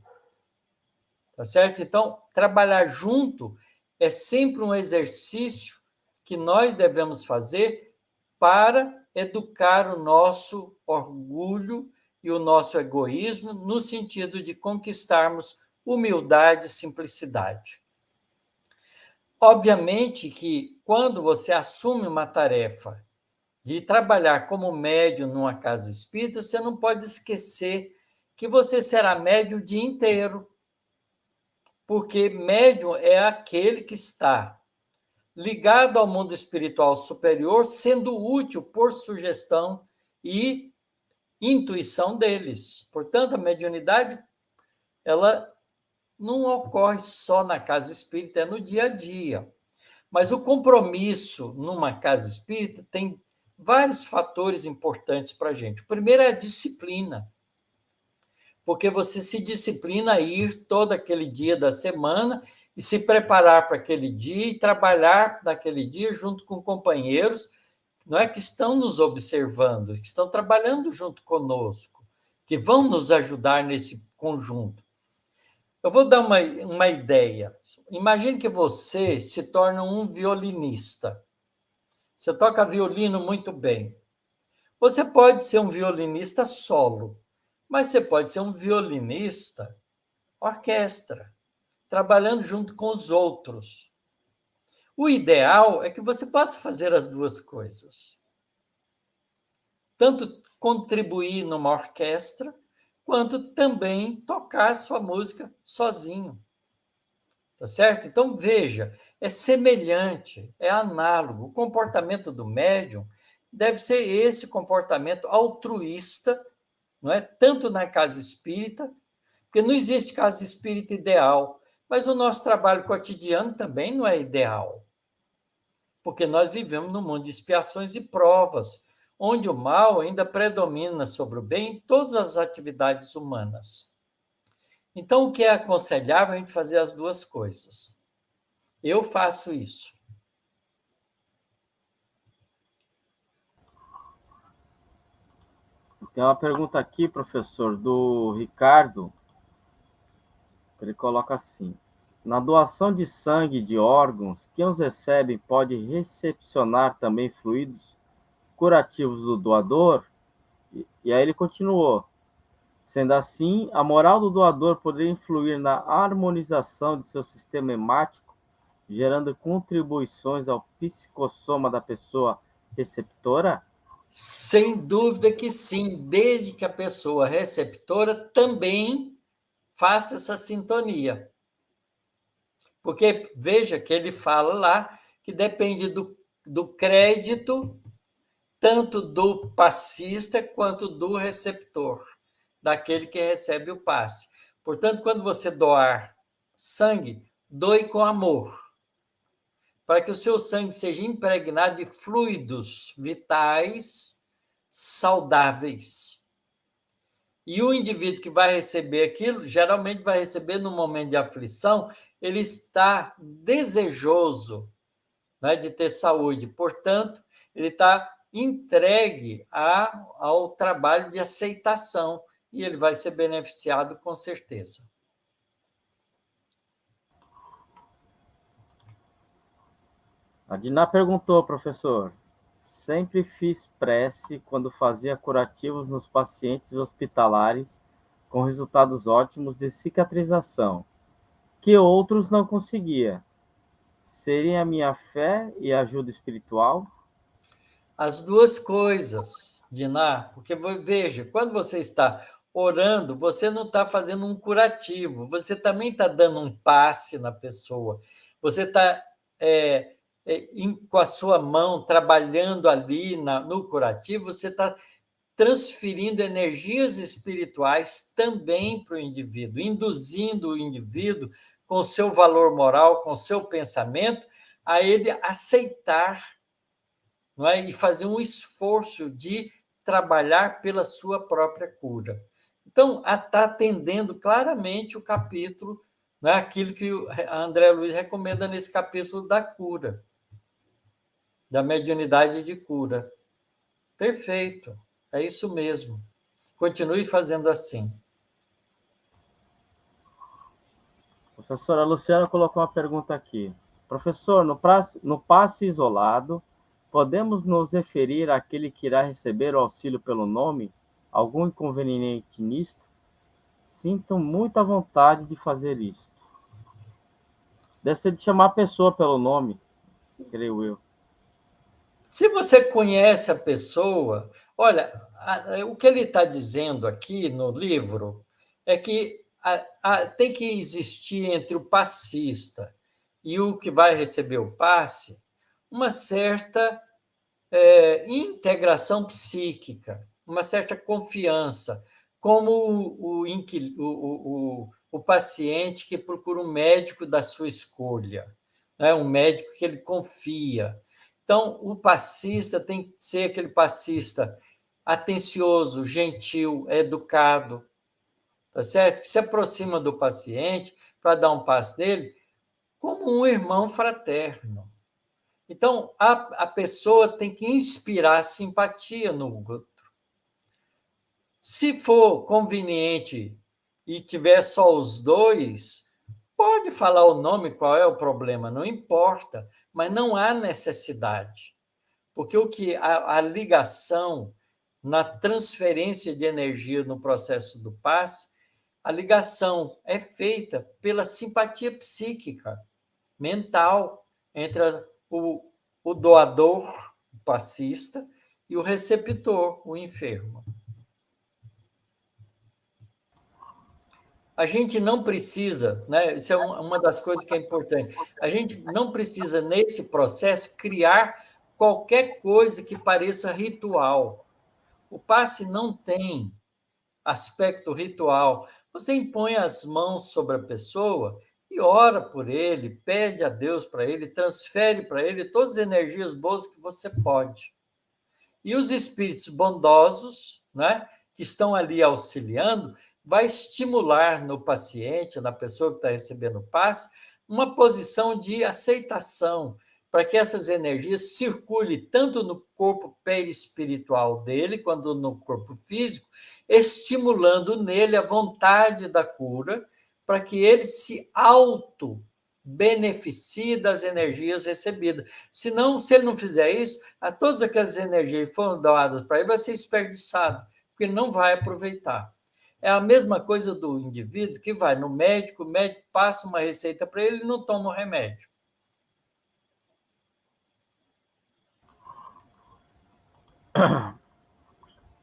Tá certo? Então, trabalhar junto é sempre um exercício que nós devemos fazer para educar o nosso orgulho e o nosso egoísmo no sentido de conquistarmos humildade e simplicidade. Obviamente que quando você assume uma tarefa de trabalhar como médium numa casa espírita, você não pode esquecer que você será médium o dia inteiro, porque médium é aquele que está ligado ao mundo espiritual superior, sendo útil por sugestão e intuição deles. Portanto, a mediunidade, ela não ocorre só na casa espírita, é no dia a dia. Mas o compromisso numa casa espírita tem vários fatores importantes para a gente. O primeiro é a disciplina, porque você se disciplina a ir todo aquele dia da semana e se preparar para aquele dia e trabalhar naquele dia junto com companheiros, não é que estão nos observando, que estão trabalhando junto conosco, que vão nos ajudar nesse conjunto. Eu vou dar uma ideia. Imagine que você se torna um violinista. Você toca violino muito bem. Você pode ser um violinista solo, mas você pode ser um violinista orquestra, trabalhando junto com os outros. O ideal é que você possa fazer as duas coisas. Tanto contribuir numa orquestra, quanto também tocar sua música sozinho. Tá certo? Então, veja, é semelhante, é análogo. O comportamento do médium deve ser esse comportamento altruísta, não é? Tanto na casa espírita, porque não existe casa espírita ideal, mas o nosso trabalho cotidiano também não é ideal, porque nós vivemos num mundo de expiações e provas, onde o mal ainda predomina sobre o bem em todas as atividades humanas. Então, o que é aconselhável a gente fazer as duas coisas? Eu faço isso. Tem uma pergunta aqui, professor, do Ricardo, que ele coloca assim: na doação de sangue e de órgãos, quem os recebe pode recepcionar também fluidos curativos do doador? E aí ele continuou: sendo assim, a moral do doador poderia influir na harmonização de seu sistema hemático, gerando contribuições ao psicossoma da pessoa receptora? Sem dúvida que sim, desde que a pessoa receptora também faça essa sintonia. Porque veja que ele fala lá que depende do crédito, tanto do passista quanto do receptor, daquele que recebe o passe. Portanto, quando você doar sangue, doe com amor, para que o seu sangue seja impregnado de fluidos vitais saudáveis. E o indivíduo que vai receber aquilo, geralmente vai receber no momento de aflição, ele está desejoso, né, de ter saúde. Portanto, ele está entregue ao trabalho de aceitação e ele vai ser beneficiado com certeza. A Diná perguntou, professor: sempre fiz prece quando fazia curativos nos pacientes hospitalares, com resultados ótimos de cicatrização, que outros não conseguia. Seria a minha fé e ajuda espiritual? As duas coisas, Diná, porque veja, quando você está orando, você não está fazendo um curativo, você também está dando um passe na pessoa, você está com a sua mão trabalhando ali no curativo, você está transferindo energias espirituais também para o indivíduo, induzindo o indivíduo com o seu valor moral, com o seu pensamento, a ele aceitar, não é? E fazer um esforço de trabalhar pela sua própria cura. Então, está atendendo claramente o capítulo, não é? Aquilo que a André Luiz recomenda nesse capítulo da cura, da mediunidade de cura. Perfeito, é isso mesmo. Continue fazendo assim. Professora Luciana colocou uma pergunta aqui. Professor, no passe isolado, podemos nos referir àquele que irá receber o auxílio pelo nome? Algum inconveniente nisto? Sinto muita vontade de fazer isto. Deve ser de chamar a pessoa pelo nome, creio eu. Se você conhece a pessoa, olha, o que ele está dizendo aqui no livro é que tem que existir entre o passista e o que vai receber o passe uma certa integração psíquica, uma certa confiança, como o o paciente que procura um médico da sua escolha, né? Um médico que ele confia. Então, o passista tem que ser aquele passista atencioso, gentil, educado, tá certo? Que se aproxima do paciente para dar um passo nele como um irmão fraterno. Então, a pessoa tem que inspirar simpatia no outro. Se for conveniente e tiver só os dois, pode falar o nome, qual é o problema, não importa, mas não há necessidade. Porque a ligação na transferência de energia no processo do passe, a ligação é feita pela simpatia psíquica, mental, entre o doador, o passista, e o receptor, o enfermo. A gente não precisa, né? Isso é uma das coisas que é importante. A gente não precisa, nesse processo, criar qualquer coisa que pareça ritual. O passe não tem aspecto ritual. Você impõe as mãos sobre a pessoa e ora por ele, pede a Deus para ele, transfere para ele todas as energias boas que você pode. E os espíritos bondosos, né, que estão ali auxiliando, vai estimular no paciente, na pessoa que está recebendo o passe, uma posição de aceitação, para que essas energias circulem tanto no corpo perispiritual dele, quanto no corpo físico, estimulando nele a vontade da cura, para que ele se auto-beneficie das energias recebidas. Senão, se ele não fizer isso, todas aquelas energias que foram doadas para ele vai ser desperdiçado, porque ele não vai aproveitar. É a mesma coisa do indivíduo que vai no médico, o médico passa uma receita para ele e não toma o remédio.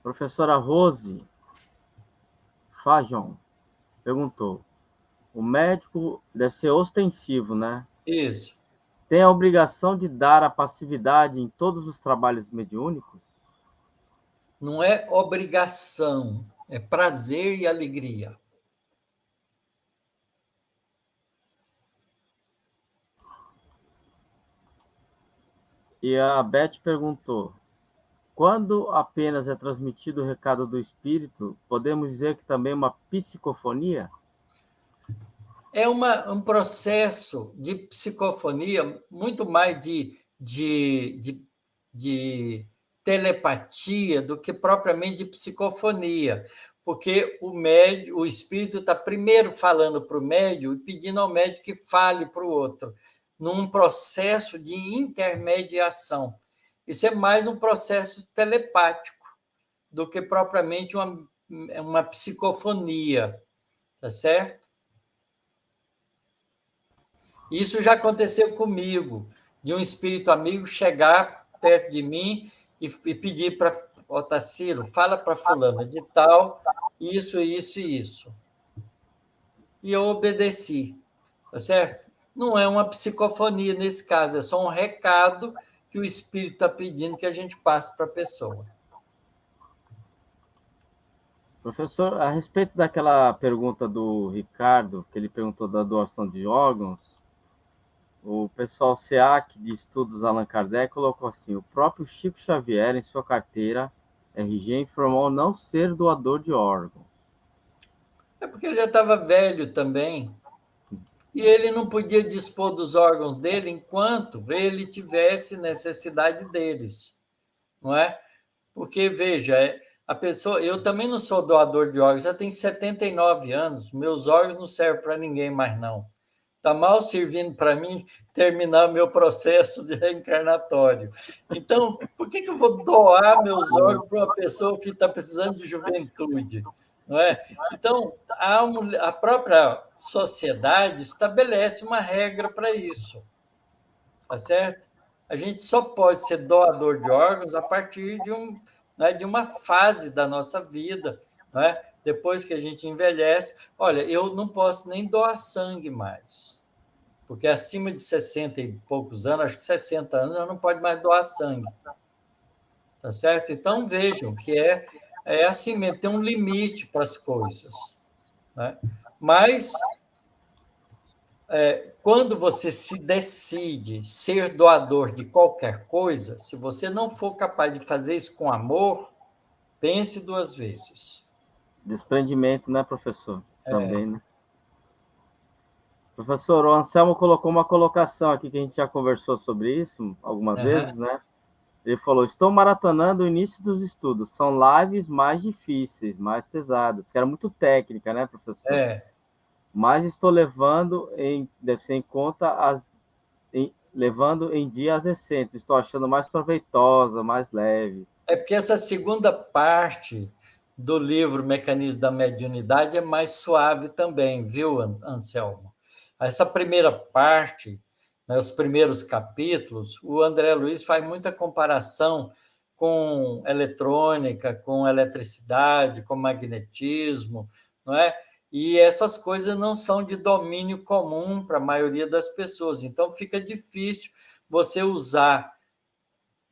Professora Rose Fajon perguntou: o médico deve ser ostensivo, né? Isso. Tem a obrigação de dar a passividade em todos os trabalhos mediúnicos? Não é obrigação, é prazer e alegria. E a Beth perguntou: quando apenas é transmitido o recado do espírito, podemos dizer que também é uma psicofonia? É um processo de psicofonia muito mais de telepatia do que propriamente de psicofonia, porque o espírito está primeiro falando para o médium e pedindo ao médium que fale para o outro, num processo de intermediação. Isso é mais um processo telepático do que propriamente uma psicofonia, tá certo? Isso já aconteceu comigo, de um espírito amigo chegar perto de mim e pedir para Otacílio, fala para fulano de tal, isso, isso e isso. E eu obedeci, tá certo? Não é uma psicofonia nesse caso, é só um recado que o espírito está pedindo que a gente passe para a pessoa. Professor, a respeito daquela pergunta do Ricardo, que ele perguntou da doação de órgãos, o pessoal SEAC de Estudos Allan Kardec colocou assim: o próprio Chico Xavier, em sua carteira RG, informou não ser doador de órgãos. É porque ele já estava velho também, e ele não podia dispor dos órgãos dele enquanto ele tivesse necessidade deles, não é? Porque, veja, a pessoa. Eu também não sou doador de órgãos, já tenho 79 anos, meus órgãos não servem para ninguém mais, não. Está mal servindo para mim terminar o meu processo de reencarnatório. Então, por que eu vou doar meus órgãos para uma pessoa que está precisando de juventude? Não é? Então, a própria sociedade estabelece uma regra para isso. Tá certo? A gente só pode ser doador de órgãos a partir de uma fase da nossa vida, não é? Depois que a gente envelhece. Olha, eu não posso nem doar sangue mais, porque acima de 60 e poucos anos, acho que 60 anos, já não pode mais doar sangue. Tá certo? Então, vejam que é assim mesmo, tem um limite para as coisas. Né? Mas, quando você se decide ser doador de qualquer coisa, se você não for capaz de fazer isso com amor, pense duas vezes. Desprendimento, né, professor? Também, né? Professor, o Anselmo colocou uma colocação aqui que a gente já conversou sobre isso algumas Uhum. vezes, né? Ele falou: estou maratonando o início dos estudos. São lives mais difíceis, mais pesadas, que era muito técnica, né, professor? É. Mas estou deve ser em conta levando em dia as recentes. Estou achando mais proveitosa, mais leves. É porque essa segunda parte do livro Mecanismo da Mediunidade é mais suave também, viu, Anselmo? Essa primeira parte, né, os primeiros capítulos, o André Luiz faz muita comparação com eletrônica, com eletricidade, com magnetismo, não é? E essas coisas não são de domínio comum para a maioria das pessoas. Então fica difícil você usar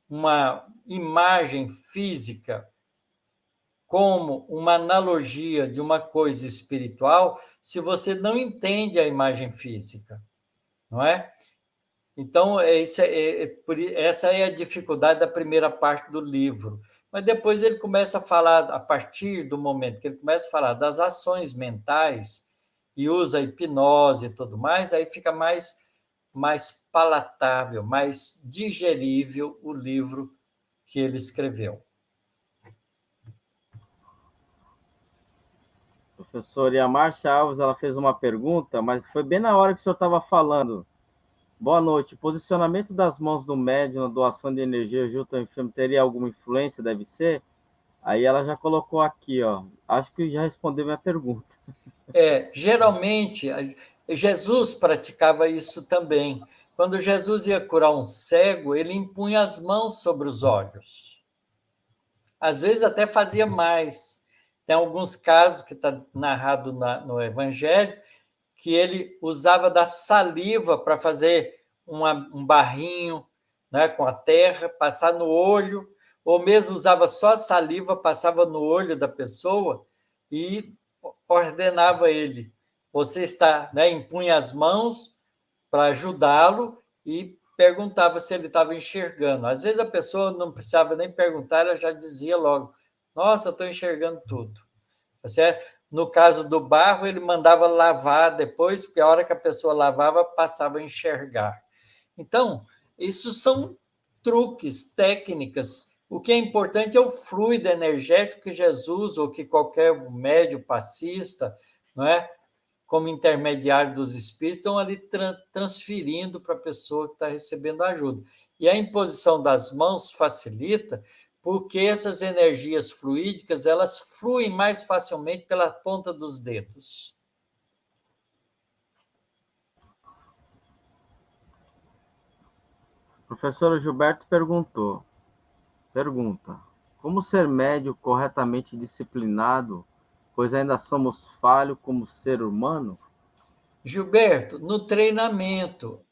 uma imagem física como uma analogia de uma coisa espiritual se você não entende a imagem física, não é? Então, essa é a dificuldade da primeira parte do livro. Mas depois ele começa a falar, a partir do momento que ele começa a falar das ações mentais e usa a hipnose e tudo mais, aí fica mais palatável, mais digerível o livro que ele escreveu. Professor, e a Márcia Alves, ela fez uma pergunta, mas foi bem na hora que o senhor estava falando. Boa noite. Posicionamento das mãos do médium na doação de energia junto ao enfermo teria alguma influência? Deve ser? Aí ela já colocou aqui, ó. Acho que já respondeu minha pergunta. Geralmente, Jesus praticava isso também. Quando Jesus ia curar um cego, ele impunha as mãos sobre os olhos. Às vezes até fazia mais. Tem alguns casos que está narrado no Evangelho que ele usava da saliva para fazer um barrinho, né, com a terra, passar no olho, ou mesmo usava só a saliva, passava no olho da pessoa e ordenava ele. Você está, né, impunha as mãos para ajudá-lo e perguntava se ele estava enxergando. Às vezes a pessoa não precisava nem perguntar, ela já dizia logo: Nossa, eu estou enxergando tudo. Tá certo? No caso do barro, ele mandava lavar depois, porque a hora que a pessoa lavava, passava a enxergar. Então, isso são truques, técnicas. O que é importante é o fluido energético que Jesus ou que qualquer médio passista, não é? Como intermediário dos espíritos, estão ali transferindo para a pessoa que está recebendo ajuda. E a imposição das mãos facilita, porque essas energias fluídicas elas fluem mais facilmente pela ponta dos dedos. O professor Gilberto pergunta: como ser médio corretamente disciplinado, pois ainda somos falhos como ser humano? Gilberto, no treinamento,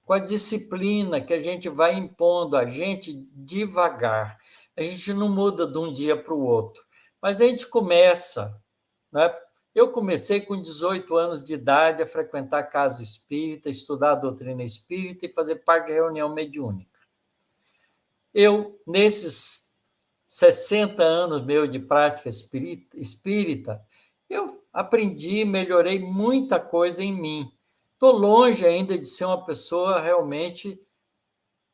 com a disciplina que a gente vai impondo a gente devagar. A gente não muda de um dia para o outro, mas a gente começa, né? Eu comecei com 18 anos de idade a frequentar a casa espírita, estudar a doutrina espírita e fazer parte de reunião mediúnica. Eu, nesses 60 anos meu de prática espírita, eu aprendi, melhorei muita coisa em mim. Estou longe ainda de ser uma pessoa realmente,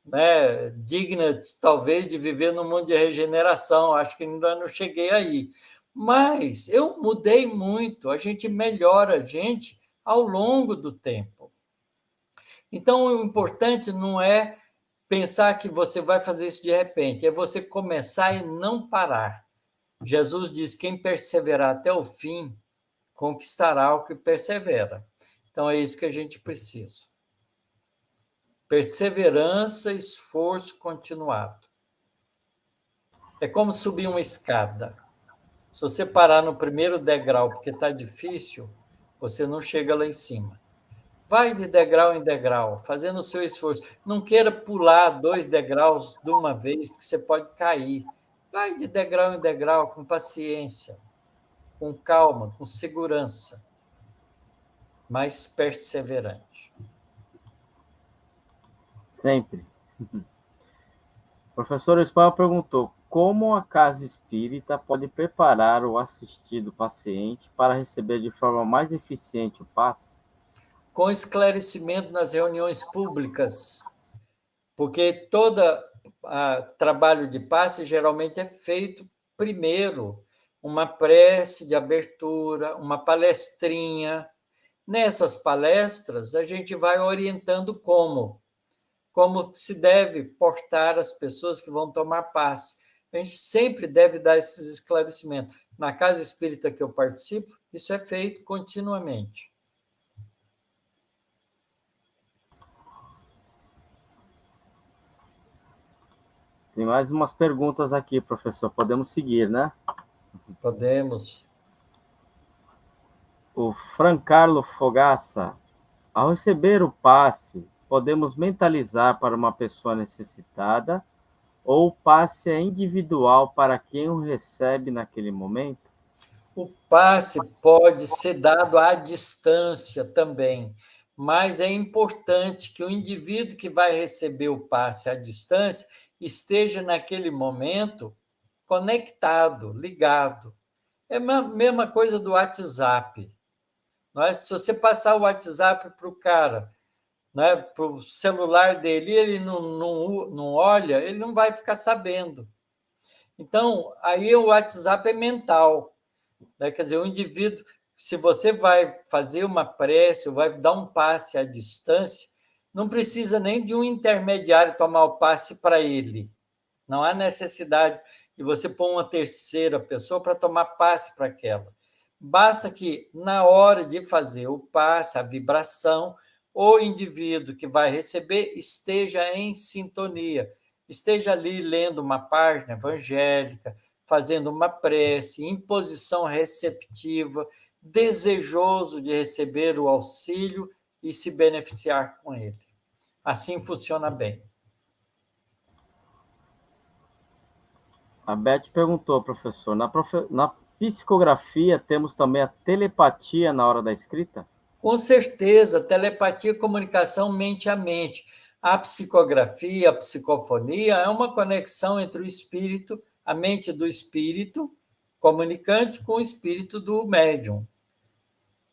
né, digna, talvez, de viver no mundo de regeneração. Acho que ainda não cheguei aí. Mas eu mudei muito, a gente melhora a gente ao longo do tempo. Então, o importante não é pensar que você vai fazer isso de repente, é você começar e não parar. Jesus diz: quem perseverar até o fim, conquistará o que persevera. Então, é isso que a gente precisa. Perseverança, esforço continuado. É como subir uma escada. Se você parar no primeiro degrau porque está difícil, você não chega lá em cima. Vai de degrau em degrau, fazendo o seu esforço. Não queira pular 2 degraus de uma vez, porque você pode cair. Vai de degrau em degrau, com paciência, com calma, com segurança. mas perseverante. Sempre. O professor Espanha perguntou: como a casa espírita pode preparar o assistido paciente para receber de forma mais eficiente o passe? Com esclarecimento nas reuniões públicas, porque todo trabalho de passe geralmente é feito primeiro, uma prece de abertura, uma palestrinha. Nessas palestras, a gente vai orientando como se deve portar as pessoas que vão tomar passe. A gente sempre deve dar esses esclarecimentos. Na casa espírita que eu participo, isso é feito continuamente. Tem mais umas perguntas aqui, professor. Podemos seguir, né? Podemos. O Francarlo Fogaça: ao receber o passe, podemos mentalizar para uma pessoa necessitada ou o passe é individual para quem o recebe naquele momento? O passe pode ser dado à distância também, mas é importante que o indivíduo que vai receber o passe à distância esteja naquele momento conectado, ligado. É a mesma coisa do WhatsApp. Se você passar o WhatsApp para o cara, para o celular dele, ele não olha, ele não vai ficar sabendo. Então, aí o WhatsApp é mental. Quer dizer, o indivíduo, se você vai fazer uma prece ou vai dar um passe à distância, não precisa nem de um intermediário tomar o passe para ele. Não há necessidade de você pôr uma terceira pessoa para tomar passe para aquela. Basta que, na hora de fazer o passe, a vibração, o indivíduo que vai receber esteja em sintonia, esteja ali lendo uma página evangélica, fazendo uma prece, em posição receptiva, desejoso de receber o auxílio e se beneficiar com ele. Assim funciona bem. A Beth perguntou, professor: na psicografia temos também a telepatia na hora da escrita? Com certeza, telepatia, comunicação mente a mente. A psicografia, a psicofonia é uma conexão entre o espírito, a mente do espírito comunicante com o espírito do médium.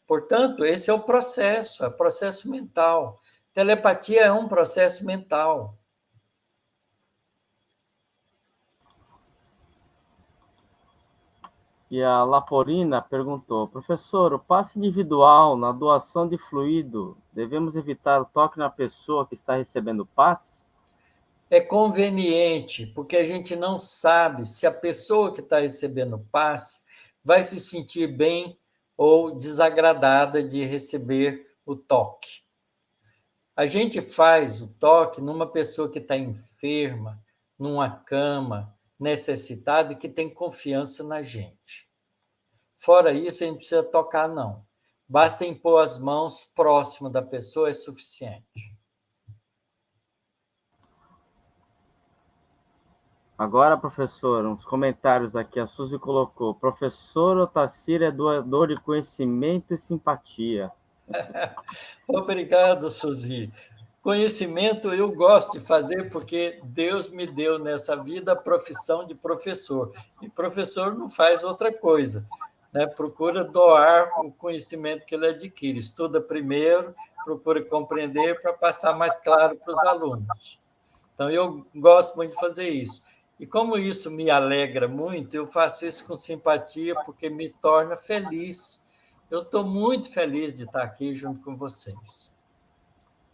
Portanto, esse é o processo mental. Telepatia é um processo mental. E a Laporina perguntou: professor, o passe individual na doação de fluido, devemos evitar o toque na pessoa que está recebendo o passe? É conveniente, porque a gente não sabe se a pessoa que está recebendo o passe vai se sentir bem ou desagradada de receber o toque. A gente faz o toque numa pessoa que está enferma, numa cama, necessitada e que tem confiança na gente. Fora isso, a gente não precisa tocar, não. Basta impor as mãos próximo da pessoa, é suficiente. Agora, professor, uns comentários aqui. A Suzy colocou: professor Otacílio é doador de conhecimento e simpatia. Obrigado, Suzy. Conhecimento eu gosto de fazer porque Deus me deu nessa vida a profissão de professor. E professor não faz outra coisa, né? Procura doar o conhecimento que ele adquire. Estuda primeiro, procura compreender para passar mais claro para os alunos. Então, eu gosto muito de fazer isso. E como isso me alegra muito, eu faço isso com simpatia porque me torna feliz. Eu estou muito feliz de estar aqui junto com vocês.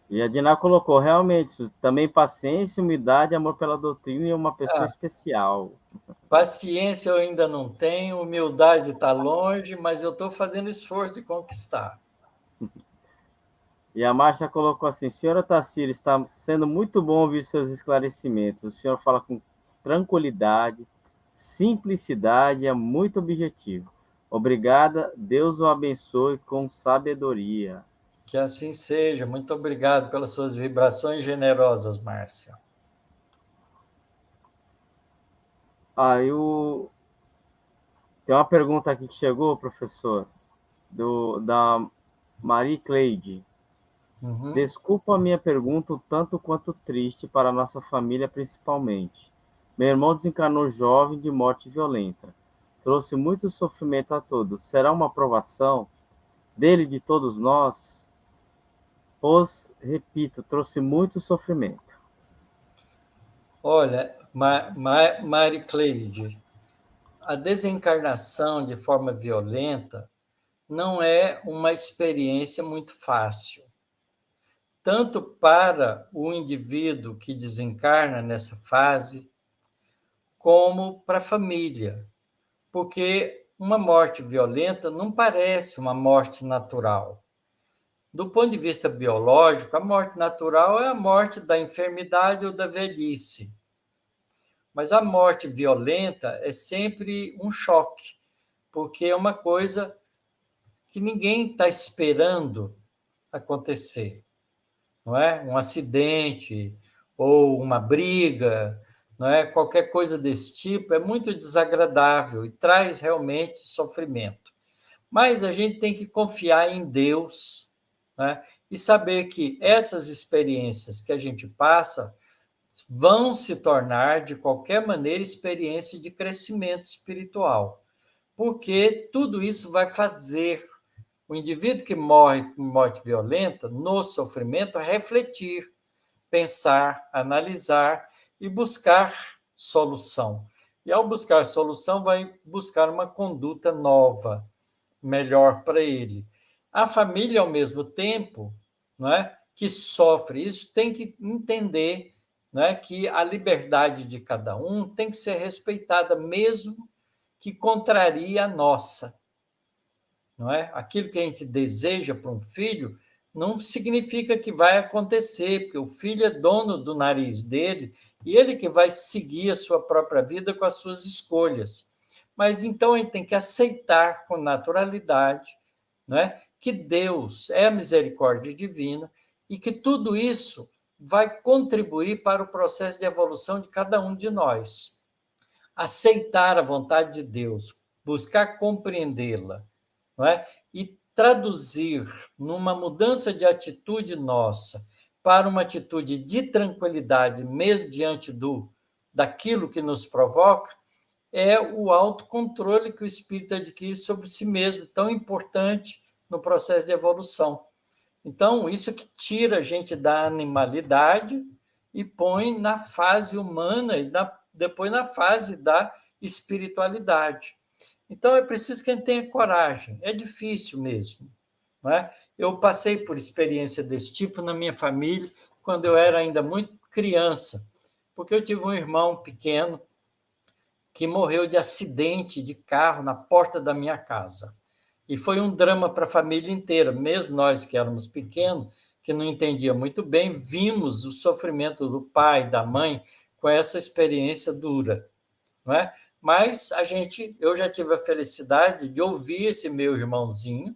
E a Diná colocou: realmente, também paciência, humildade, amor pela doutrina e uma pessoa Ah, especial. paciência eu ainda não tenho, humildade está longe, mas eu estou fazendo esforço de conquistar. E a Márcia colocou assim: senhora Tassira, está sendo muito bom ouvir seus esclarecimentos. O senhor fala com tranquilidade, simplicidade e é muito objetivo. Obrigada, Deus o abençoe com sabedoria. Que assim seja. Muito obrigado pelas suas vibrações generosas, Márcia. Aí tem uma pergunta aqui que chegou, professor, da Marie Cleide. Desculpa a minha pergunta um tanto quanto triste para a nossa família principalmente. Meu irmão desencarnou jovem de morte violenta. Trouxe muito sofrimento a todos. Será uma provação dele e de todos nós? Pois, repito, trouxe muito sofrimento. Olha, Mari Cleide, a desencarnação de forma violenta não é uma experiência muito fácil, tanto para o indivíduo que desencarna nessa fase, como para a família, porque uma morte violenta não parece uma morte natural. Do ponto de vista biológico, a morte natural é a morte da enfermidade ou da velhice. Mas a morte violenta é sempre um choque, porque é uma coisa que ninguém está esperando acontecer, não é? Um acidente ou uma briga, não é? Qualquer coisa desse tipo é muito desagradável e traz realmente sofrimento. Mas a gente tem que confiar em Deus, né? E saber que essas experiências que a gente passa vão se tornar, de qualquer maneira, experiência de crescimento espiritual, porque tudo isso vai fazer o indivíduo que morre com morte violenta, no sofrimento, refletir, pensar, analisar e buscar solução. E ao buscar solução, vai buscar uma conduta nova, melhor para ele. A família, ao mesmo tempo, não é, que sofre isso, tem que entender, não é, que a liberdade de cada um tem que ser respeitada, mesmo que contrarie a nossa. Não é? Aquilo que a gente deseja para um filho não significa que vai acontecer, porque o filho é dono do nariz dele e ele que vai seguir a sua própria vida com as suas escolhas. Mas então a gente tem que aceitar com naturalidade, não é, que Deus é a misericórdia divina e que tudo isso vai contribuir para o processo de evolução de cada um de nós. Aceitar a vontade de Deus, buscar compreendê-la, não é? E traduzir numa mudança de atitude nossa para uma atitude de tranquilidade, mesmo diante daquilo que nos provoca, é o autocontrole que o espírito adquire sobre si mesmo, tão importante no processo de evolução. Então, isso que tira a gente da animalidade e põe na fase humana e depois na fase da espiritualidade. Então, é preciso que a gente tenha coragem. É difícil mesmo. Não é? Eu passei por experiência desse tipo na minha família, quando eu era ainda muito criança, porque eu tive um irmão pequeno que morreu de acidente de carro na porta da minha casa. E foi um drama para a família inteira, mesmo nós que éramos pequenos, que não entendia muito bem, vimos o sofrimento do pai, da mãe, com essa experiência dura, não é? Mas eu já tive a felicidade de ouvir esse meu irmãozinho,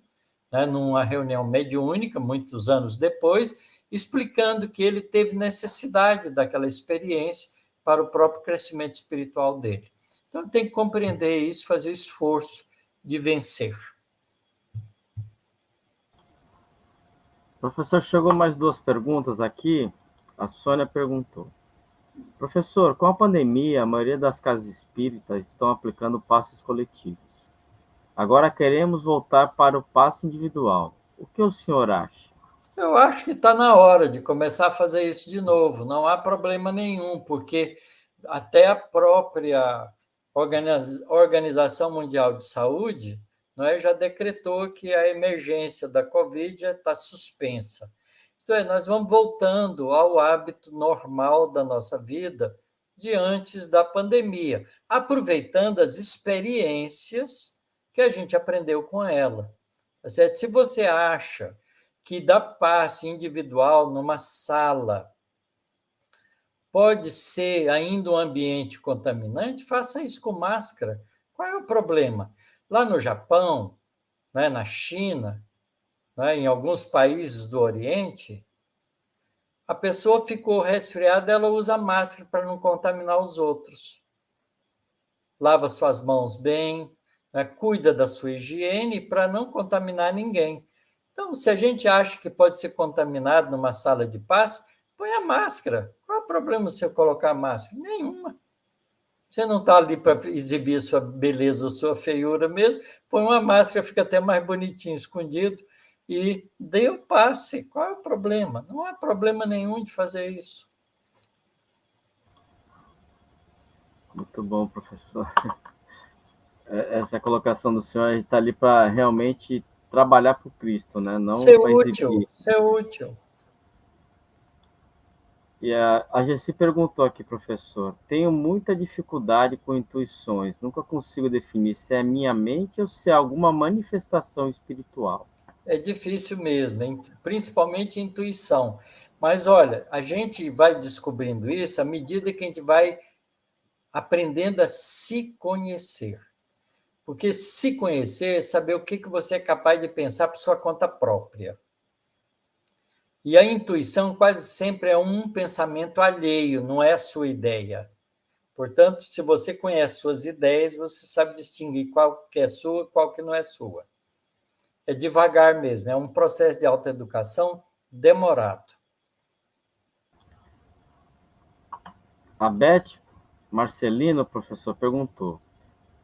né, numa reunião mediúnica, muitos anos depois, explicando que ele teve necessidade daquela experiência para o próprio crescimento espiritual dele. Então, tem que compreender isso, fazer o esforço de vencer. Professor, chegou mais duas perguntas aqui. A Sônia perguntou: Professor, com a pandemia, a maioria das casas espíritas estão aplicando passes coletivos. Agora queremos voltar para o passe individual. O que o senhor acha? Eu acho que está na hora de começar a fazer isso de novo. Não há problema nenhum, porque até a própria Organização Mundial de Saúde, não é, já decretou que a emergência da Covid está suspensa. Isto é, nós vamos voltando ao hábito normal da nossa vida de antes da pandemia, aproveitando as experiências que a gente aprendeu com ela. Tá certo? Se você acha que dar passe individual numa sala pode ser ainda um ambiente contaminante, faça isso com máscara. Qual é o problema? Lá no Japão, né, na China, né, em alguns países do Oriente, a pessoa ficou resfriada, ela usa máscara para não contaminar os outros. Lava suas mãos bem, né, cuida da sua higiene para não contaminar ninguém. Então, se a gente acha que pode ser contaminado numa sala de passe, põe a máscara. Qual é o problema se eu colocar a máscara? Nenhuma. Você não está ali para exibir a sua beleza ou sua feiura mesmo, põe uma máscara, fica até mais bonitinho, escondido, e dê o passe. Qual é o problema? Não há problema nenhum de fazer isso. Muito bom, professor. Essa colocação do senhor está ali para realmente trabalhar para o Cristo, né? Não Ser para útil, exibir. ser útil. E a Gessi perguntou aqui, professor, tenho muita dificuldade com intuições, nunca consigo definir se é minha mente ou se é alguma manifestação espiritual. É difícil mesmo, principalmente intuição. Mas olha, a gente vai descobrindo isso à medida que a gente vai aprendendo a se conhecer. Porque se conhecer é saber o que você é capaz de pensar por sua conta própria. E a intuição quase sempre é um pensamento alheio, não é a sua ideia. Portanto, se você conhece suas ideias, você sabe distinguir qual que é sua e qual que não é sua. É devagar mesmo, é um processo de autoeducação demorado. A Beth Marcelino, professor, perguntou,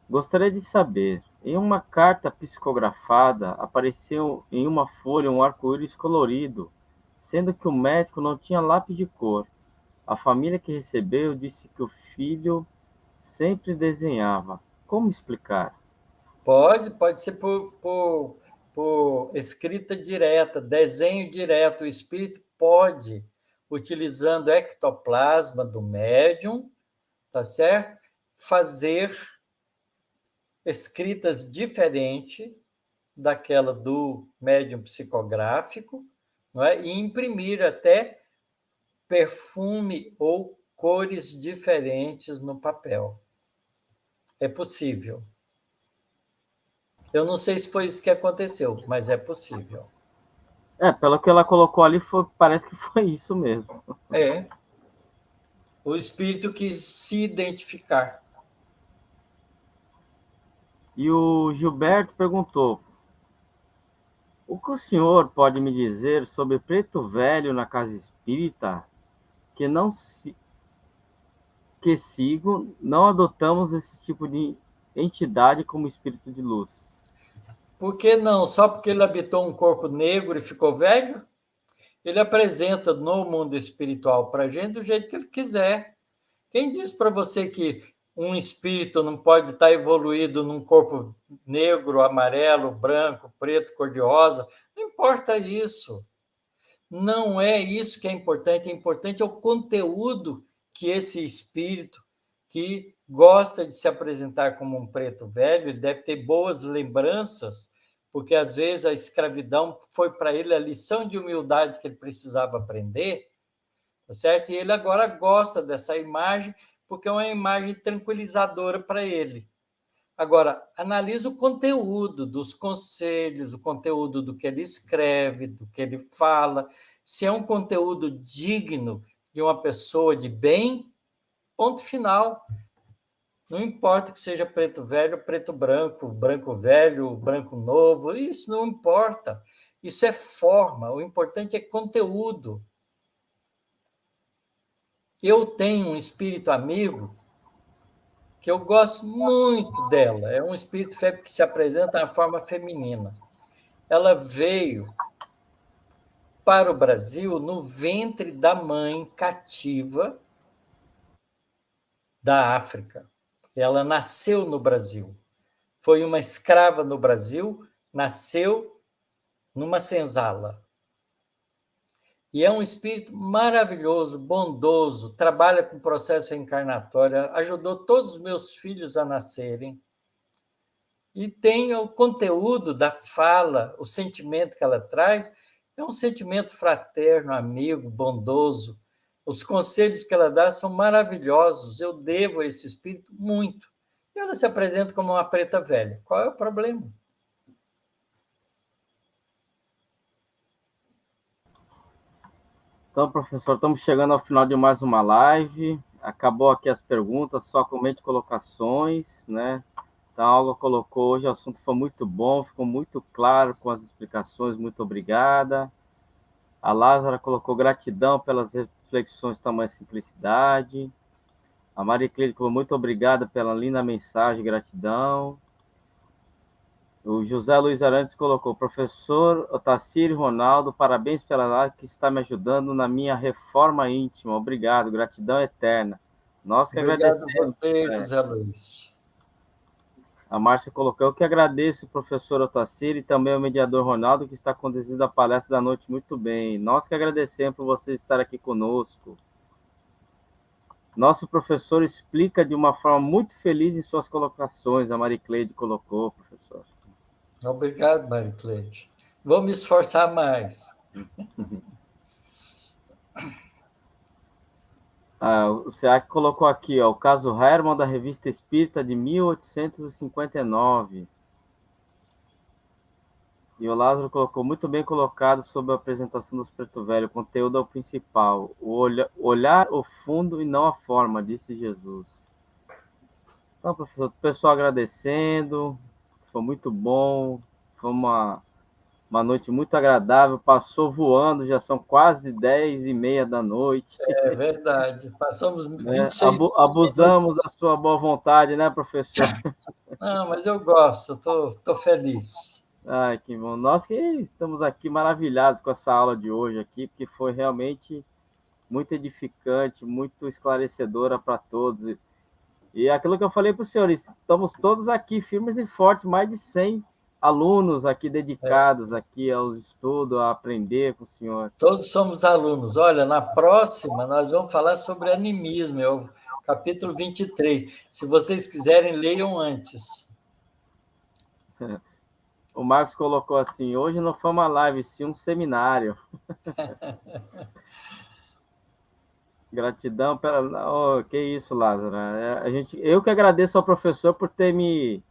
gostaria de saber, em uma carta psicografada apareceu em uma folha um arco-íris colorido, sendo que o médico não tinha lápis de cor. A família que recebeu disse que o filho sempre desenhava. Como explicar? Pode ser por escrita direta, desenho direto. O espírito pode, utilizando ectoplasma do médium, tá certo? Fazer escritas diferentes daquela do médium psicográfico, não é? E imprimir até perfume ou cores diferentes no papel. É possível. Eu não sei se foi isso que aconteceu, mas é possível. Pelo que ela colocou ali, parece que foi isso mesmo. É. O espírito quis se identificar. E o Gilberto perguntou, o que o senhor pode me dizer sobre preto velho na casa espírita que não se, que sigo, não adotamos esse tipo de entidade como espírito de luz? Por que não? Só porque ele habitou um corpo negro e ficou velho? Ele apresenta no mundo espiritual para a gente do jeito que ele quiser. Quem diz para você que um espírito não pode estar evoluído num corpo negro, amarelo, branco, preto, cor-de-rosa? Não importa isso. Não é isso que é importante é o conteúdo que esse espírito que gosta de se apresentar como um preto velho, ele deve ter boas lembranças, porque às vezes a escravidão foi para ele a lição de humildade que ele precisava aprender, tá certo? E ele agora gosta dessa imagem, porque é uma imagem tranquilizadora para ele. Agora, analisa o conteúdo dos conselhos, o conteúdo do que ele escreve, do que ele fala, se é um conteúdo digno de uma pessoa de bem, ponto final. Não importa que seja preto velho, preto branco, branco velho, branco novo, isso não importa. Isso é forma, o importante é conteúdo. Eu tenho um espírito amigo que eu gosto muito dela, é um espírito que se apresenta na forma feminina. Ela veio para o Brasil no ventre da mãe cativa da África. Ela nasceu no Brasil. Foi uma escrava no Brasil, nasceu numa senzala. E é um espírito maravilhoso, bondoso, trabalha com processo reencarnatório, ajudou todos os meus filhos a nascerem. E tem o conteúdo da fala, o sentimento que ela traz, é um sentimento fraterno, amigo, bondoso. Os conselhos que ela dá são maravilhosos. Eu devo a esse espírito muito. E ela se apresenta como uma preta velha. Qual é o problema? Então, professor, estamos chegando ao final de mais uma live. Acabou aqui as perguntas, só comente colocações, né? Então, a Olga colocou, hoje o assunto foi muito bom, ficou muito claro com as explicações, muito obrigada. A Lázara colocou gratidão pelas reflexões, tamanha simplicidade. A Maria Cleide colocou muito obrigada pela linda mensagem, gratidão. O José Luiz Arantes colocou, professor Otacílio Ronaldo, parabéns pela live que está me ajudando na minha reforma íntima. Obrigado, gratidão eterna. Nós que Obrigado a agradecemos. você, José Luiz. A Márcia colocou, eu que agradeço o professor Otacílio e também o mediador Ronaldo, que está conduzindo a palestra da noite muito bem. Nós que agradecemos por você estar aqui conosco. Nosso professor explica de uma forma muito feliz em suas colocações. A Maricleide colocou, professor. Obrigado, Maricleide. Vou me esforçar mais. O SEAC colocou aqui, ó, o caso Hermann da Revista Espírita de 1859. E o Lázaro colocou, muito bem colocado sobre a apresentação dos Preto Velho. O conteúdo é o principal. Olhar o fundo e não a forma, disse Jesus. Então, professor, o pessoal agradecendo. Foi muito bom. Foi uma noite muito agradável. Passou voando, já são quase 10h30 da noite. É verdade. Passamos Né? 26 Abusamos da minutos. sua boa vontade, né, professor? Não, mas eu gosto, estou feliz. Ai, que bom. Nós que estamos aqui maravilhados com essa aula de hoje aqui, porque foi realmente muito edificante, muito esclarecedora para todos. E aquilo que eu falei para os senhores, estamos todos aqui firmes e fortes, mais de 100 alunos aqui dedicados aqui aos estudos, a aprender com o senhor. Todos somos alunos. Olha, na próxima nós vamos falar sobre animismo, é o capítulo 23. Se vocês quiserem, leiam antes. O Marcos colocou assim, hoje não foi uma live, sim um seminário. Gratidão pela... Oh, que isso, Lázaro. Eu que agradeço ao professor por ter me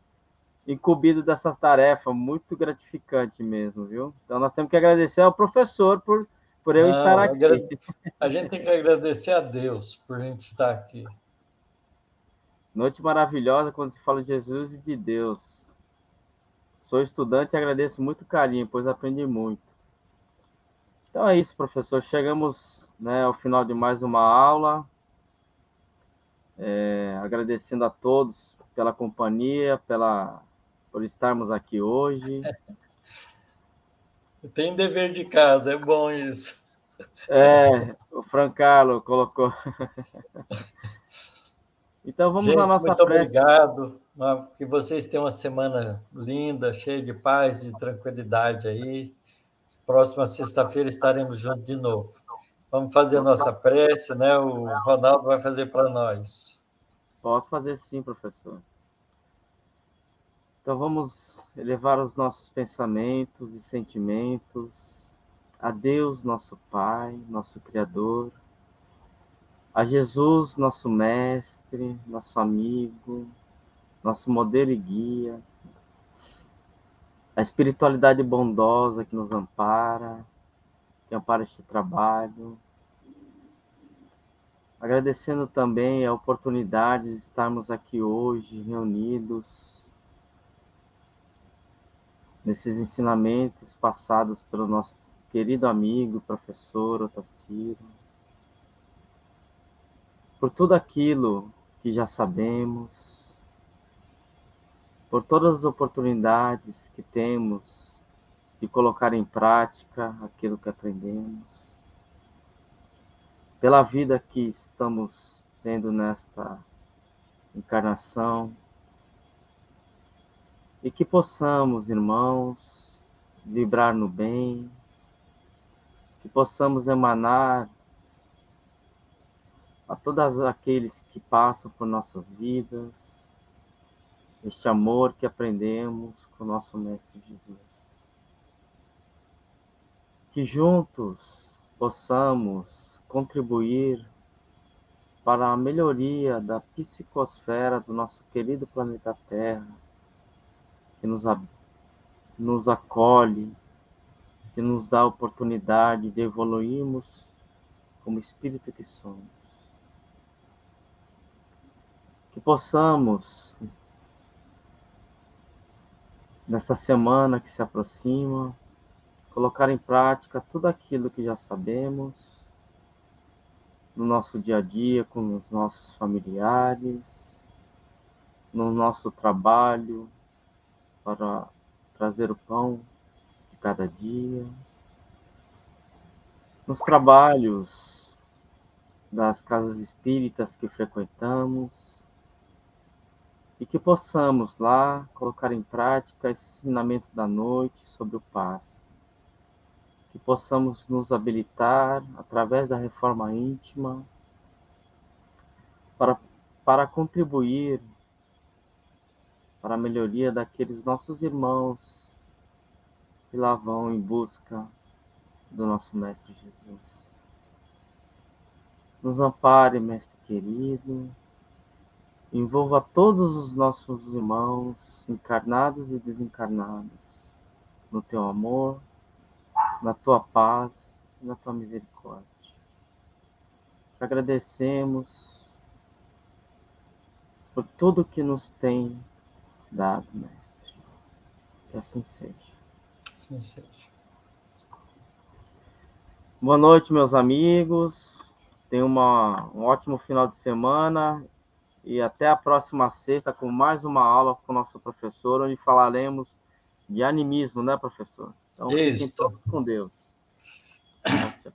incumbido dessa tarefa, muito gratificante mesmo, viu? Então nós temos que agradecer ao professor por eu estar Não, aqui. a gente tem que agradecer a Deus por a gente estar aqui. Noite maravilhosa quando se fala de Jesus e de Deus. Sou estudante e agradeço muito carinho, pois aprendi muito. Então é isso, professor. Chegamos, né, ao final de mais uma aula. Agradecendo a todos pela companhia, por estarmos aqui hoje. Tem dever de casa, é bom isso. O Fran Carlo colocou. Então vamos à Gente, nossa muito prece. obrigado. Que vocês tenham uma semana linda, cheia de paz, de tranquilidade aí. Próxima sexta-feira estaremos juntos de novo. Vamos fazer a nossa prece, né? O Ronaldo vai fazer para nós. Posso fazer sim, professor. Então vamos elevar os nossos pensamentos e sentimentos a Deus, nosso Pai, nosso Criador, a Jesus, nosso Mestre, nosso amigo, nosso modelo e guia, a espiritualidade bondosa que nos ampara, que ampara este trabalho. Agradecendo também a oportunidade de estarmos aqui hoje reunidos nesses ensinamentos passados pelo nosso querido amigo, professor Otacílio, por tudo aquilo que já sabemos, por todas as oportunidades que temos de colocar em prática aquilo que aprendemos, pela vida que estamos tendo nesta encarnação, e que possamos, irmãos, vibrar no bem, que possamos emanar a todos aqueles que passam por nossas vidas, este amor que aprendemos com o nosso Mestre Jesus. Que juntos possamos contribuir para a melhoria da psicosfera do nosso querido planeta Terra, que nos acolhe, que nos dá a oportunidade de evoluirmos como espírito que somos. Que possamos nesta semana que se aproxima, colocar em prática tudo aquilo que já sabemos no nosso dia a dia, com os nossos familiares, no nosso trabalho, para trazer o pão de cada dia, nos trabalhos das casas espíritas que frequentamos, e que possamos lá colocar em prática esse ensinamento da noite sobre o passe, que possamos nos habilitar através da reforma íntima para, para contribuir para a melhoria daqueles nossos irmãos que lá vão em busca do nosso Mestre Jesus. Nos ampare, Mestre querido, envolva todos os nossos irmãos, encarnados e desencarnados, no teu amor, na tua paz e na tua misericórdia. Te agradecemos por tudo que nos tem dado, Mestre. Que assim seja. Assim seja. Boa noite, meus amigos. Tenham um ótimo final de semana e até a próxima sexta com mais uma aula com o nosso professor, onde falaremos de animismo, né, professor? Então fiquem Isso. todos com Deus. Tchau, tchau.